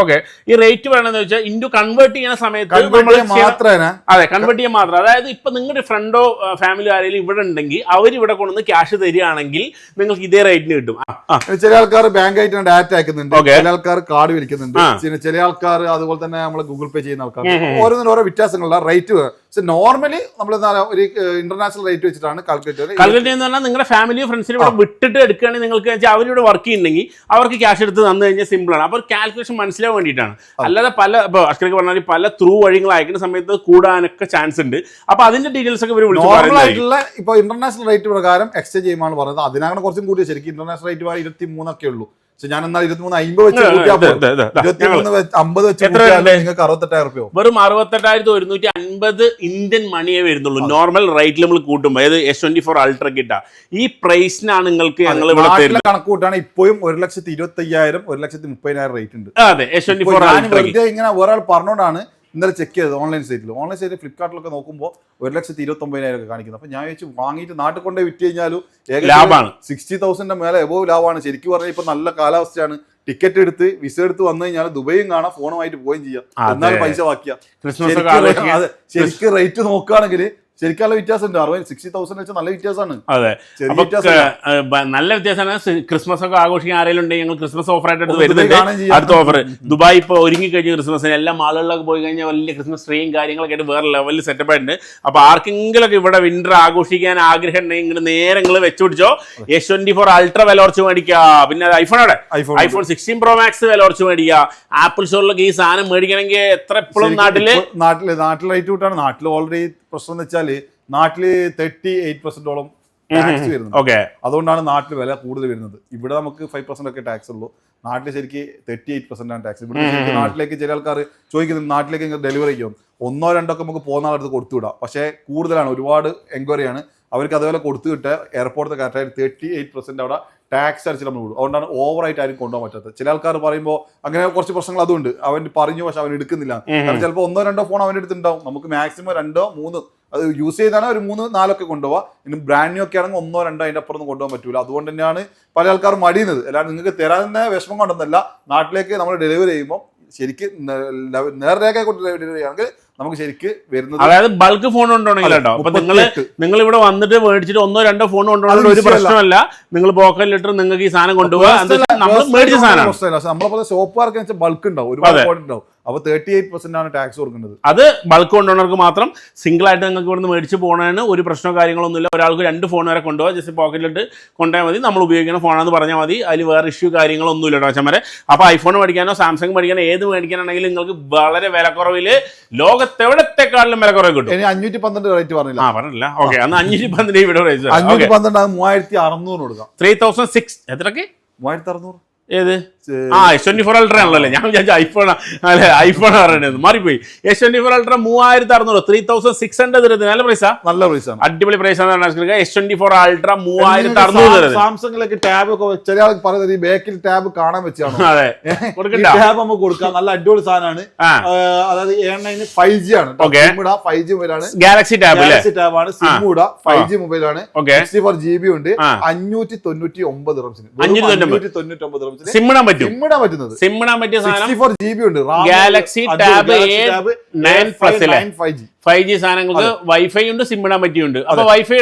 A: ഓക്കെ. ഈ റേറ്റ് വേണമെന്ന് വെച്ചാൽ ഇന്ത്യ കൺവേർട്ട് ചെയ്യുന്ന സമയത്ത് കൺവേർട്ട് ചെയ്യാൻ മാത്രം. അതായത് ഇപ്പൊ നിങ്ങളുടെ ഫ്രണ്ടോ ഫാമിലി ആരെങ്കിലും ഇവിടെ ഉണ്ടെങ്കിൽ അവർ ഇവിടെ കൊണ്ടുവന്ന് ക്യാഷ് തരികയാണെങ്കിൽ നിങ്ങൾക്ക് ഇതേ റേറ്റിന് കിട്ടും.
B: ചില ആൾക്കാർ ബാങ്ക് ആയിട്ട് ഡാറ്റ അയക്കുന്നുണ്ട്, ചില ആൾക്കാർ കാർഡ് വിളിക്കുന്നുണ്ട്, ചില ആൾക്കാർ അതുപോലെ തന്നെ നമ്മൾ ഗൂഗിൾ പേ ചെയ്യുന്ന ആൾക്കാർ. ഓരോന്നിനും ഓരോ വ്യത്യാസങ്ങളുള്ള റേറ്റ് നോർമലി നമ്മൾ ഒരു ഇന്റർനാഷണൽ റേറ്റ് വെച്ചിട്ടാണ് കാൽക്കുലേറ്റ്
A: എന്ന് പറഞ്ഞാൽ നിങ്ങളുടെ ഫാമിലിയോ ഫ്രണ്ട്സിനും ഇവിടെ വിട്ടിട്ട് എടുക്കുകയാണെങ്കിൽ നിങ്ങൾക്ക് അവരിവിടെ വർക്ക് ചെയ്യുന്നുണ്ടെങ്കിൽ അവർക്ക് ക്യാഷ് എടുത്ത് തന്നു കഴിഞ്ഞാൽ സിമ്പിൾ ആണ്. അപ്പോൾ കാൽക്കുലേഷൻ മനസ്സിലാവാൻ വേണ്ടിയിട്ടാണ്. അല്ലാതെ ഇപ്പോൾ അഷ്കർക്ക് പറഞ്ഞാൽ പല ത്രൂ വഴികൾ അയക്കുന്ന സമയത്ത് കൂടാനൊക്കെ ചാൻസ് ഉണ്ട്. അപ്പോൾ അതിന്റെ ഡീറ്റെയിൽസ് ഒക്കെ
B: നോർമലായിട്ടുള്ള ഇപ്പോൾ ഇന്റർനാഷണൽ റേറ്റ് പ്രകാരം എക്സ്ചേഞ്ച് ചെയ്യുമ്പോൾ പറയുന്നത് അതിനങ്ങനെ കുറച്ചും കൂടി ശരിക്കും ഇന്റർനാഷണൽ റേറ്റ് 23 ഉള്ളൂ. ഞാൻ എന്നാൽ 23,50 വെച്ച് 23,50 വെച്ച് നിങ്ങൾക്ക് 68,000
A: വെറും 68,150 ഇന്ത്യൻ മണിയേ വരുന്നുള്ളൂ നോർമൽ റേറ്റിൽ നമ്മൾ കൂട്ടുമ്പോൾ. അതായത് S24 അൾട്ര കിട്ടാ ഈ പ്രൈസിനാണ് നിങ്ങൾക്ക് ഞങ്ങൾ
B: കണക്ക് കൂട്ടാണ്. ഇപ്പോഴും 1,25,000 1,30,000 റേറ്റ് ഉണ്ട്.
A: അതെ, S24
B: ഇങ്ങനെ ഒരാൾ പറഞ്ഞോണ്ടാണ് ഇന്നലെ ചെക്ക് ചെയ്തത് ഓൺലൈൻ സൈറ്റിൽ ഫ്ലിപ്കാർട്ടിലൊക്കെ നോക്കുമ്പോൾ 1,29,000 ഒക്കെ കാണിക്കുന്നത്. അപ്പൊ ഞാൻ വെച്ച് വാങ്ങിയിട്ട് നാട്ടിൽ കൊണ്ടേ വിറ്റ് കഴിഞ്ഞാലും
A: ലാഭമാണ്.
B: 60,000 മേലെ എബോവ് ലാഭമാണ്. ശരിക്കും പറഞ്ഞാൽ ഇപ്പൊ നല്ല കാലാവസ്ഥയാണ്. ടിക്കറ്റ് എടുത്ത് വിസ എടുത്ത് വന്നു കഴിഞ്ഞാൽ ദുബൈയും കാണാം, ഫോണുമായിട്ട് പോവുകയും ചെയ്യാം. എന്നാലും പൈസ ബാക്കിയാ. ശരിക്കും റേറ്റ് നോക്കുകയാണെങ്കിൽ ശരിക്കുള്ള വ്യത്യാസം ഉണ്ട്. 60,000 വെച്ചാൽ നല്ല വ്യത്യാസമാണ്.
A: അതെ, നല്ല വ്യത്യാസമാണ്. ക്രിസ്മസ് ഒക്കെ ആഘോഷിക്കാൻ ആരെങ്കിലും ഉണ്ടെങ്കിൽ ഞങ്ങൾ ക്രിസ്മസ് ഓഫർ ആയിട്ട് എടുത്ത് വരുന്നുണ്ട്. അടുത്ത ഓഫർ ദുബായ് ഇപ്പോൾ ഒരുങ്ങി കഴിഞ്ഞു ക്രിസ്മസിന്. എല്ലാ മാളുകളിലൊക്കെ പോയി കഴിഞ്ഞാൽ വലിയ ക്രിസ്മസ് ട്രീയും കാര്യങ്ങളൊക്കെ ആയിട്ട് വേറെ ലെവലിൽ സെറ്റപ്പ് ആയിട്ടുണ്ട്. അപ്പോൾ ആർക്കെങ്കിലും ഒക്കെ ഇവിടെ വിന്റർ ആഘോഷിക്കാൻ ആഗ്രഹം ഉണ്ടെങ്കിൽ ഇങ്ങനെ നേരെ നിങ്ങൾ വെച്ചുപിടിച്ചോ. S24 അൾട്ര വില കുറച്ച് മേടിക്കുക. പിന്നെ iPhone 16 Pro Max വില കുറച്ച് മേടിക്കുക. ആപ്പിൾ സ്റ്റോറിലൊക്കെ ഈ സാധനം മേടിക്കണമെങ്കിൽ എത്ര എപ്പോഴും നാട്ടില്
B: റേറ്റ് കൂട്ടാണ്. നാട്ടിൽ ഓൾറെഡി പ്രശ്നം എന്ന് വെച്ചാല് നാട്ടില് 38% ടാക്സ് വരുന്നത്. അതുകൊണ്ടാണ് നാട്ടിൽ വില കൂടുതൽ വരുന്നത്. ഇവിടെ നമുക്ക് 5% ഒക്കെ ടാക്സ് ഉള്ളൂ. നാട്ടിൽ ശരിക്കും 38% ആണ് ടാക്സ്. ഇവിടെ നാട്ടിലേക്ക് ചില ആൾക്കാർ ചോദിക്കുന്നത് നാട്ടിലേക്ക് ഡെലിവറി ചെയ്യും 1-2 ഒക്കെ നമുക്ക് പോകുന്ന ആളടുത്ത് കൊടുത്തുവിടാം. പക്ഷേ കൂടുതലാണ്, ഒരുപാട് എൻക്വയറിയാണ്. അവർക്ക് അതുപോലെ കൊടുത്തു കിട്ടുക എയർപോർട്ട് കറക്റ്റായിട്ട് 38% അവിടെ ടാക്സ് അടിച്ച് നമ്മൾ വിടും. അതുകൊണ്ടാണ് ഓവറായിട്ട് ആരും കൊണ്ടുപോകാൻ പറ്റാത്തത്. ചില ആൾക്കാർ പറയുമ്പോൾ അങ്ങനെ കുറച്ച് പ്രശ്നങ്ങൾ അതുകൊണ്ട് അവൻ പറഞ്ഞു, പക്ഷെ അവൻ എടുക്കുന്നില്ല. കാരണം ചിലപ്പോൾ 1-2 ഫോൺ അവൻ്റെ അടുത്ത് ഉണ്ടാവും. നമുക്ക് മാക്സിമം 2-3 അത് യൂസ് ചെയ്താണ് ഒരു 3-4 ഒക്കെ കൊണ്ടുപോകാം. ഇനി ബ്രാൻഡ് ന്യൂ ഒക്കെ ആണെങ്കിൽ 1-2 അതിൻ്റെ അപ്പുറം കൊണ്ടുപോകാൻ പറ്റൂല. അതുകൊണ്ട് തന്നെയാണ് പല ആൾക്കാരും മടിയുന്നത്. അല്ലാണ്ട് നിങ്ങൾക്ക് തരാൻ വിഷമം കൊണ്ടൊന്നല്ല. നാട്ടിലേക്ക് നമ്മൾ ഡെലിവറി ചെയ്യുമ്പോൾ ശരിക്കും നേർരേഖ കൊണ്ട് ഡെലിവറി ചെയ്യുകയാണെങ്കിൽ നമുക്ക് ശരിക്ക് വരുന്നത്,
A: അതായത് ബൾക്ക് ഫോൺ കൊണ്ടുപോകണമെങ്കിൽ കേട്ടോ. അപ്പൊ നിങ്ങൾ ഇവിടെ വന്നിട്ട് മേടിച്ചിട്ട് 1-2 ഫോൺ കൊണ്ടുപോകണമെങ്കിൽ ഒരു പ്രശ്നമല്ല. നിങ്ങൾ പോക്കറ്റിലിട്ട് നിങ്ങൾക്ക് ഈ സാധനം കൊണ്ടുപോകാം. നമ്മൾ മേടിച്ച സാധനം
B: നമ്മളെ ഷോപ്പുകാർക്ക് വെച്ചാൽ ബൾക്ക് ഉണ്ടാവും, ഒരുപാട് ഉണ്ടാവും. അപ്പോൾ 38% ആണ് ടാക്സ് കൊടുക്കുന്നത്.
A: അത് ബൾക്ക് കൊണ്ടുപോകുന്നവർക്ക് മാത്രം. സിംഗിൾ ആയിട്ട് നിങ്ങൾക്ക് ഇവിടുന്ന് മേടിച്ച് പോകുന്നതിന് ഒരു പ്രശ്നമോ കാര്യങ്ങളൊന്നുമില്ല. ഒരാൾക്ക് 2 ഫോൺ വരെ കൊണ്ടുപോകാം. ജസ്റ്റ് പോക്കറ്റിലിട്ട് കൊണ്ടുപോയാൽ മതി. നമ്മൾ ഉപയോഗിക്കുന്ന ഫോണാണെന്ന് പറഞ്ഞാൽ മതി. അതിൽ വേറെ ഇഷ്യൂ കാര്യങ്ങളൊന്നുമില്ല കേട്ടോ അച്ഛന്മാരെ. അപ്പോൾ ഐഫോൺ മേടിക്കാനോ സാംസങ് മേടിക്കാനോ ഏത് മേടിക്കാനാണെങ്കിലും നിങ്ങൾക്ക് വളരെ വിലക്കുറവിൽ ലോകത്തെവിടത്തെക്കാളിലും വിലക്കുറവ് കിട്ടും.
B: 512 റേറ്റ് പറഞ്ഞില്ല.
A: പറഞ്ഞില്ല. ഓക്കെ, അന്ന് 512 ഇവിടെ
B: 512 കൊടുക്കാം.
A: 3006 എത്രക്ക്
B: 3600
A: ഏത് S24 അൾട്ര ആണല്ലോ. ഞാൻ വിചാരിച്ചു ഐഫോൺ അല്ലെ, ഐഫോൺ പറയുന്നത് മാറിപ്പോയി. S24 അൾട്ര 3600, 3600 നല്ല പ്രൈസാ.
B: നല്ല പ്രൈസാണ്,
A: അടിപൊളി പ്രൈസാണ്. S24 ultra 3600.
B: സാംസങ്ങിലേക്ക് ടാബ് ഒക്കെ ചില ആൾക്ക് പറയുന്നത് ഈ ബാക്കിൽ ടാബ് കാണാൻ വെച്ചാണ്.
A: അതെ,
B: ടാബ് നമുക്ക് കൊടുക്കാം. നല്ല അടിപൊളി സാധനമാണ്. അതായത് A9 5G ആണ്. 5G മൊബൈലാണ്.
A: ഗാലക്സി ടാബ്
B: ആണ്. സിം കൂടാ 5G മൊബൈലാണ്. 64 GB ഉണ്ട്. 599 599
A: സിമ്മിടാൻ പറ്റുന്നത്. സിമ്മിടാൻ പറ്റിയ സാധനം
B: 64 GB ഉണ്ട്.
A: Galaxy tab A9 plus 5G സാധനങ്ങൾക്ക് വൈഫൈ ഉണ്ട്, സിമ്മിടാൻ പറ്റിയുണ്ട്. അപ്പൊ വൈഫൈ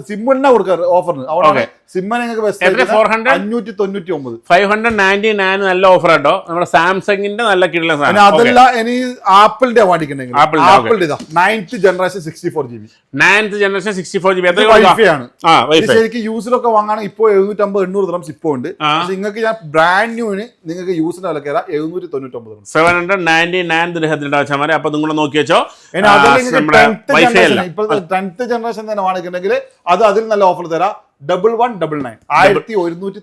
B: സിമ്മിടാൻ കൊടുക്കാറ് ഓഫറിന്. അവിടെ സിമ്മിന്
A: 599 നല്ല ഓഫർ കേട്ടോ. നമ്മുടെ സാംസങ്ങിന്റെ നല്ല കിട്ടുന്ന സാധനം.
B: അതല്ല, ഇനി ആപ്പിളിന്റെ വാങ്ങിക്കണമെങ്കിൽ ആപ്പിളിന്റെ 9th generation 64 GB
A: 9th generation 64 GB
B: wifi ആണ്. ശരിക്കും യൂസിലൊക്കെ വാങ്ങാണെങ്കിൽ ഇപ്പോൾ 750-800 dirhams ഇപ്പോൾ ഉണ്ട്. പക്ഷെ നിങ്ങൾക്ക് ഞാൻ ബ്രാൻഡ് ന്യൂവിന് നിങ്ങൾക്ക് യൂസിന് വില കയറാം 799
A: 799 ദിർഹത്തിനുണ്ടാവും. അപ്പൊ നിങ്ങൾ നോക്കി വെച്ചോ.
B: ഇപ്പൊ 10th ജനറേഷൻ തന്നെ വാങ്ങിക്കണമെങ്കിൽ അത് അതിൽ നല്ല ഓഫർ തരാം. 1199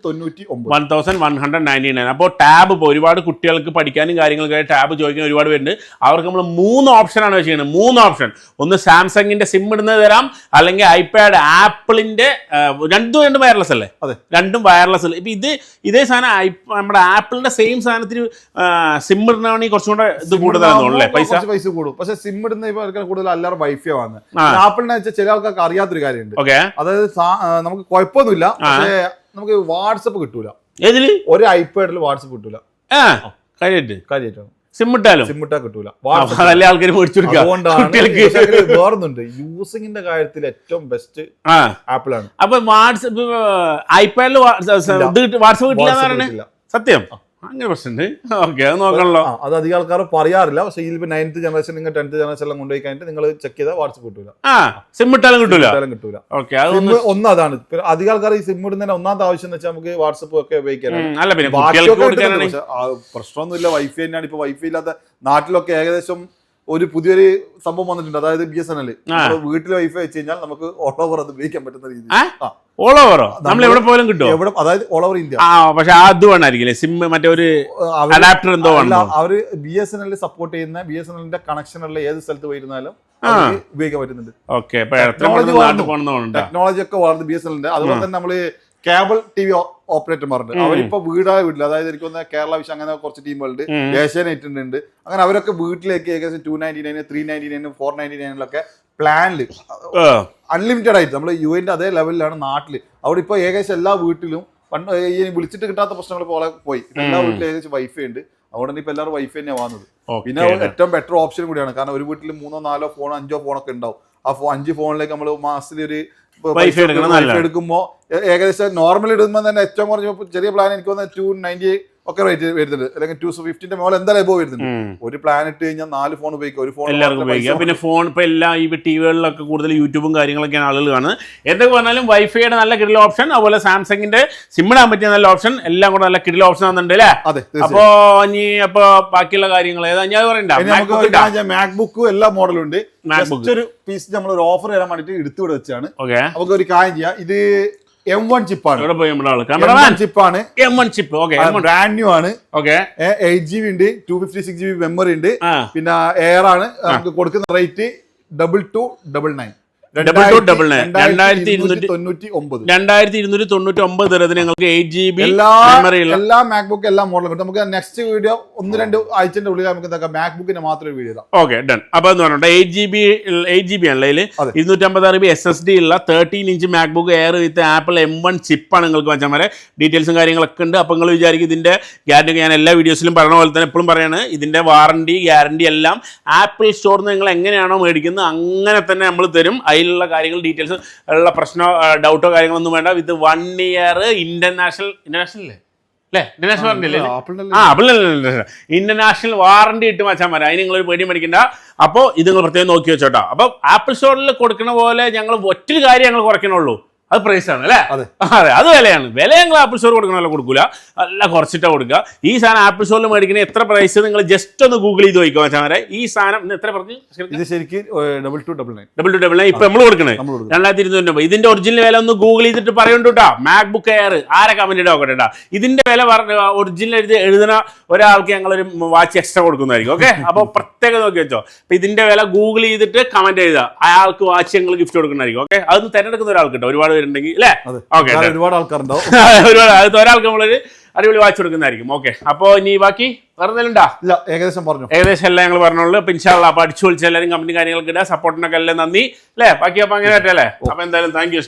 B: 1199.
A: അപ്പോൾ ടാബ് ഇപ്പോൾ ഒരുപാട് കുട്ടികൾക്ക് പഠിക്കാനും കാര്യങ്ങൾക്കായി ടാബ് ചോദിക്കാൻ ഒരുപാട് പേരുണ്ട്. അവർക്ക് നമ്മൾ 3 ഓപ്ഷനാണ് വെച്ചിരിക്കുന്നത്. 3 ഓപ്ഷൻ. ഒന്ന് സാംസങ്ങിന്റെ സിം ഇടുന്നത് തരാം, അല്ലെങ്കിൽ ഐപാഡ് ആപ്പിളിന്റെ രണ്ടും വയർലെസ് അല്ലേ?
B: അതെ,
A: രണ്ടും വയർലെസ് അല്ലേ. ഇപ്പൊ ഇതേ സാധനം നമ്മുടെ ആപ്പിളിന്റെ സെയിം സാധനത്തിന് സിം ഇടുന്നതാണെങ്കിൽ കുറച്ചും കൂടെ ഇത് കൂടുതലാണെന്നുള്ളേ പൈസ
B: കൂടും. പക്ഷെ സിം ഇടുന്ന കൂടുതൽ എല്ലാവരും വൈഫൈ വാങ്ങുന്നത്. ആപ്പിളിനെ വെച്ചാൽ ചില ആൾക്കാർക്ക് അറിയാത്തൊരു കാര്യമുണ്ട്. അതായത് നമുക്ക് കുഴപ്പമൊന്നുമില്ല, പക്ഷേ നമുക്ക് വാട്സപ്പ് കിട്ടൂല.
A: ഏതില്?
B: ഒരു ഐപാഡിൽ വാട്സപ്പ് കിട്ടൂല. കാര്യമായിട്ടാണ്
A: സിം ഇട്ടാ
B: കിട്ടൂല.
A: ആൾക്കാർ
B: വേറൊന്നുണ്ട്, യൂസിങ്ങിന്റെ കാര്യത്തിൽ ഏറ്റവും ബെസ്റ്റ് ആപ്പിളാണ്.
A: അപ്പൊ വാട്സപ്പ് ഐപാഡിൽ വാട്സപ്പ് കിട്ടില്ല. സത്യം? അങ്ങനെ പ്രശ്നമുണ്ട്. ഓക്കെ, അത് നോക്കണല്ലോ.
B: അത് അധികം ആൾക്കാർ പറയാറില്ല. പക്ഷേ ഇതിൽ 9th ജനറേഷൻ നിങ്ങൾ 10th ജനറേഷൻ എല്ലാം കൊണ്ടുപോയി കഴിഞ്ഞിട്ട് നിങ്ങൾ ചെക്ക് ചെയ്താൽ വാട്സ്ആപ്പ് കിട്ടൂല.
A: സിം ഇട്ടാലും കിട്ടൂല.
B: ഓക്കെ, ഒന്ന് അതാണ്. അധികം ആൾക്കാർ ഈ സിം ഇടുന്നതിന് ഒന്നാമത്തെ ആവശ്യം എന്ന് വെച്ചാൽ നമുക്ക് വാട്സ്ആപ്പ് ഒക്കെ ഉപയോഗിക്കാനാണ്. പ്രശ്നമൊന്നുമില്ല. വൈഫൈ തന്നെയാണ്. ഇപ്പൊ വൈഫൈ ഇല്ലാത്ത നാട്ടിലൊക്കെ ഏകദേശം ഒരു പുതിയൊരു സംഭവം വന്നിട്ടുണ്ട്. അതായത് BSNL വീട്ടിൽ വൈഫൈ വെച്ച് കഴിഞ്ഞാൽ നമുക്ക് ഓൾ ഓവർ അത് ഉപയോഗിക്കാൻ പറ്റുന്ന രീതിയിൽ.
A: ഓൾ ഓവറോ? നമ്മൾ എവിടെ പോലും കിട്ടും.
B: അതായത് ഓൾ ഓവർ ഇന്ത്യ.
A: പക്ഷെ അത് വേണമായിരിക്കില്ലേ സിം, മറ്റേ ഒരു അഡാപ്റ്റർ എന്തോ
B: അവര് BSNL സപ്പോർട്ട് ചെയ്യുന്ന BSNLന്റെ കണക്ഷനുള്ള ഏത് സ്ഥലത്ത് പോയിരുന്നാലും ഉപയോഗിക്കാൻ പറ്റുന്നുണ്ട്. ടെക്നോളജി ഒക്കെ വളർന്ന് BSNLന്റെ. അതുപോലെ തന്നെ നമ്മള് കേബിൾ TV ഓപ്പറേറ്റർമാരുണ്ട്. അവരിപ്പോ വീടായ വീട്ടിൽ, അതായത് എനിക്ക് തോന്നുന്ന കേരള വിഷൻ അങ്ങനെ കുറച്ച് ടീമുകളുണ്ട്, ഏഷ്യാനെറ്റ് ഉണ്ട്. അങ്ങനെ അവരൊക്കെ വീട്ടിലേക്ക് ഏകദേശം 299, 399, 499 പ്ലാനില് അൺലിമിറ്റഡ് ആയിട്ട് നമ്മൾ UAE അതേ ലെവലിലാണ് നാട്ടില്. അവിടെ ഇപ്പൊ ഏകദേശം എല്ലാ വീട്ടിലും പണ്ട് ഈ വിളിച്ചിട്ട് കിട്ടാത്ത പ്രശ്നങ്ങൾ പോലെ പോയി. എല്ലാ വീട്ടിലും ഏകദേശം വൈഫൈ ഉണ്ട്. അതുകൊണ്ട് തന്നെ ഇപ്പൊ എല്ലാവരും വൈഫൈ തന്നെയാണ് വാങ്ങുന്നത്. പിന്നെ ഏറ്റവും ബെറ്റർ ഓപ്ഷൻ കൂടിയാണ്. കാരണം ഒരു വീട്ടിൽ 3, 4 ഫോൺ, 5 ഫോണൊക്കെ ഉണ്ടാവും. ആ 5 ഫോണിലേക്ക് നമ്മൾ മാസത്തിൽ ഒരു വൈഫൈ എടുക്കുമ്പോൾ ഏകദേശം നോർമൽ ഇടുമ്പോൾ തന്നെ ഏറ്റവും കുറഞ്ഞ ചെറിയ പ്ലാൻ എനിക്ക് തോന്നുന്നത് 290 ഒക്കെ റേറ്റ് വരുന്നുണ്ട്. അല്ലെങ്കിൽ 250ന്റെ മുകളിൽ എന്തായാലും എബോ വരുന്നുണ്ട്. ഒരു പ്ലാൻ ഇട്ട് കഴിഞ്ഞാൽ 4 ഫോൺ ഉപയോഗിക്കാം. ഒരു ഫോൺ
A: എല്ലാവർക്കും ഉപയോഗിക്കാം. പിന്നെ ഫോൺ ഇപ്പൊ എല്ലാ ഈ ടിവികളിലൊക്കെ കൂടുതൽ യൂട്യൂബും കാര്യങ്ങളൊക്കെയാണ് ആളുകൾ കാണുന്നത്. എന്തൊക്കെ പറഞ്ഞാലും വൈഫൈയുടെ നല്ല കിടില ഓപ്ഷൻ, അതുപോലെ സാംസങ്ങിന്റെ സിം ഇടാൻ പറ്റിയ നല്ല ഓപ്ഷൻ, എല്ലാം കൂടെ നല്ല കിടില ഓപ്ഷൻ ആണെന്നുണ്ട് അല്ലേ? അപ്പൊ ഇനി അപ്പൊ ബാക്കിയുള്ള കാര്യങ്ങൾ ഏതാ ഞാൻ പറയണ്ട.
B: മാക്ബുക്ക് എല്ലാ മോഡലും ഉണ്ട്. ഒരു പീസ് നമ്മൾ ഒരു ഓഫർ തരാൻ വേണ്ടിട്ട് എടുത്തുവിടെ വെച്ചാണ്. നമുക്ക് ഒരു കാര്യം ചെയ്യാം. ഇത് M1 ചിപ്പാണ്. ചിപ്പാണ് ബ്രാൻഡ് ന്യൂ ആണ്. 8GB ഉണ്ട്, 256GB മെമ്മറി ഉണ്ട്. പിന്നെ എയർ ആണ്. നമുക്ക് കൊടുക്കുന്ന റേറ്റ് 2299.
A: 2299 നിങ്ങൾക്ക് 8GB
B: എല്ലാ മാക്ബുക്ക് എല്ലാ മോഡലും കിട്ടും. നമുക്ക് നെക്സ്റ്റ് വീഡിയോ 1-2 ആഴ്ചന്റെ ഉള്ളിൽ നമുക്ക് മാക്ബുക്കിന്റെ മാത്രം വീഡിയോ.
A: Okay, done. അപ്പൊ എന്ന് പറഞ്ഞിട്ട് 8GB ആണല്ലേ 256GB SSD ഉള്ള 13-inch MacBook air with apple M1 ചിപ്പാണ് നിങ്ങൾക്ക് വെച്ചാൽ വരെ. ഡീറ്റെയിൽസും കാര്യങ്ങളൊക്കെ ഉണ്ട്. അപ്പൊ നിങ്ങൾ വിചാരിക്കും ഇതിന്റെ ഗ്യാരണ്ടി, ഞാൻ എല്ലാ വീഡിയോസിലും പറഞ്ഞ പോലെ തന്നെ എപ്പോഴും പറയാണ്, ഇതിന്റെ വാറണ്ടി ഗ്യാരണ്ടി എല്ലാം ആപ്പിൾ സ്റ്റോറിൽ നിന്ന് നിങ്ങൾ എങ്ങനെയാണോ മേടിക്കുന്നത് അങ്ങനെ തന്നെ നമ്മൾ തരും. അതിലുള്ള കാര്യങ്ങൾ ഡീറ്റെയിൽസ് ഉള്ള പ്രശ്നമോ ഡൗട്ടോ കാര്യങ്ങളൊന്നും വേണ്ട. വിത്ത് 1 year ഇന്റർനാഷണൽ വാറണ്ടി ഇട്ട് വെച്ചാൽ മതി. അതിന് നിങ്ങളൊരു പേടി മേടിക്കണ്ട. അപ്പോൾ ഇത് നിങ്ങൾ പ്രത്യേകം നോക്കി വെച്ചോട്ടോ. അപ്പൊ ആപ്പിൾ സ്റ്റോറിൽ കൊടുക്കുന്ന പോലെ ഞങ്ങൾ ഒറ്റൊരു കാര്യം ഞങ്ങൾ കുറയ്ക്കണുള്ളൂ, അത് പ്രൈസ് ആണ് അല്ലേ? അതെ, അത് വിലയാണ്. വില ഞങ്ങൾ ആപ്പിൾ സ്റ്റോർ കൊടുക്കണമല്ലോ കൊടുക്കൂല, നല്ല കുറച്ചിട്ടാണ് കൊടുക്കുക. ഈ സാധനം ആപ്പിൾ സ്റ്റോറിൽ മേടിക്കുന്ന എത്ര പ്രൈസ് നിങ്ങൾ ജസ്റ്റ് ഒന്ന് ഗൂഗിൾ ചെയ്ത് നോക്കുക വെച്ചാൽ വരെ. ഈ സാധനം എത്ര പറഞ്ഞു?
B: ഇത് ശരിക്കും
A: 2299 ഇപ്പൊ നമ്മൾ കൊടുക്കണേ 2299. ഇതിന്റെ ഒറിജിനൽ വില ഒന്ന് ഗൂഗിൾ ചെയ്തിട്ട് പറയുന്നുണ്ട് കേട്ടോ. മാക്ബുക്ക് എയർ ആരെ കമന്റ് ഇടാൻ നോക്കട്ടെ. ഇതിന്റെ വില ഒറിജിനൽ എഴുതുന്ന ഒരാൾക്ക് ഞങ്ങളൊരു വാച്ച് എക്സ്ട്രാ കൊടുക്കുന്നതായിരിക്കും. ഓക്കെ, അപ്പൊ പ്രത്യേകം നോക്കി വെച്ചോ. അപ്പൊ ഇതിന്റെ വില ഗൂഗിൾ ചെയ്തിട്ട് കമന്റ് ചെയ്താൽ അയാൾക്ക് വാച്ച് ഞങ്ങൾ ഗിഫ്റ്റ് കൊടുക്കുന്നതായിരിക്കും. ഓക്കെ, അതൊന്ന് തിരഞ്ഞെടുക്കുന്ന ഒരാൾക്ക് കിട്ടും. ഒരുപാട് പേരുണ്ടെങ്കിൽ അല്ലേ? ഓക്കെ,
B: ഒരുപാട് ആൾക്കാരുണ്ടാവും.
A: ഒരുപാട് ഒരാൾക്ക് നമ്മളൊരു അടിപൊളി വാച്ച് കൊടുക്കുന്നതായിരിക്കും. ഓക്കെ, അപ്പൊ ഇനി ബാക്കി പറഞ്ഞിട്ടുണ്ടാ?
B: ഇല്ല, ഏകദേശം
A: എല്ലാം ഞങ്ങൾ പറഞ്ഞോളൂ. അപ്പൊ ഇൻഷാല്ലാ അപ്പൊ അടിച്ചു പൊളിച്ച് എല്ലാവരും കമ്പനി കാര്യങ്ങളൊക്കെ ഇടുക. സപ്പോർട്ടിനൊക്കെ എല്ലാം നന്ദി അല്ലേ? ബാക്കി അപ്പൊ അങ്ങനെ പറ്റല്ലേ? അപ്പൊ എന്തായാലും താങ്ക് യു.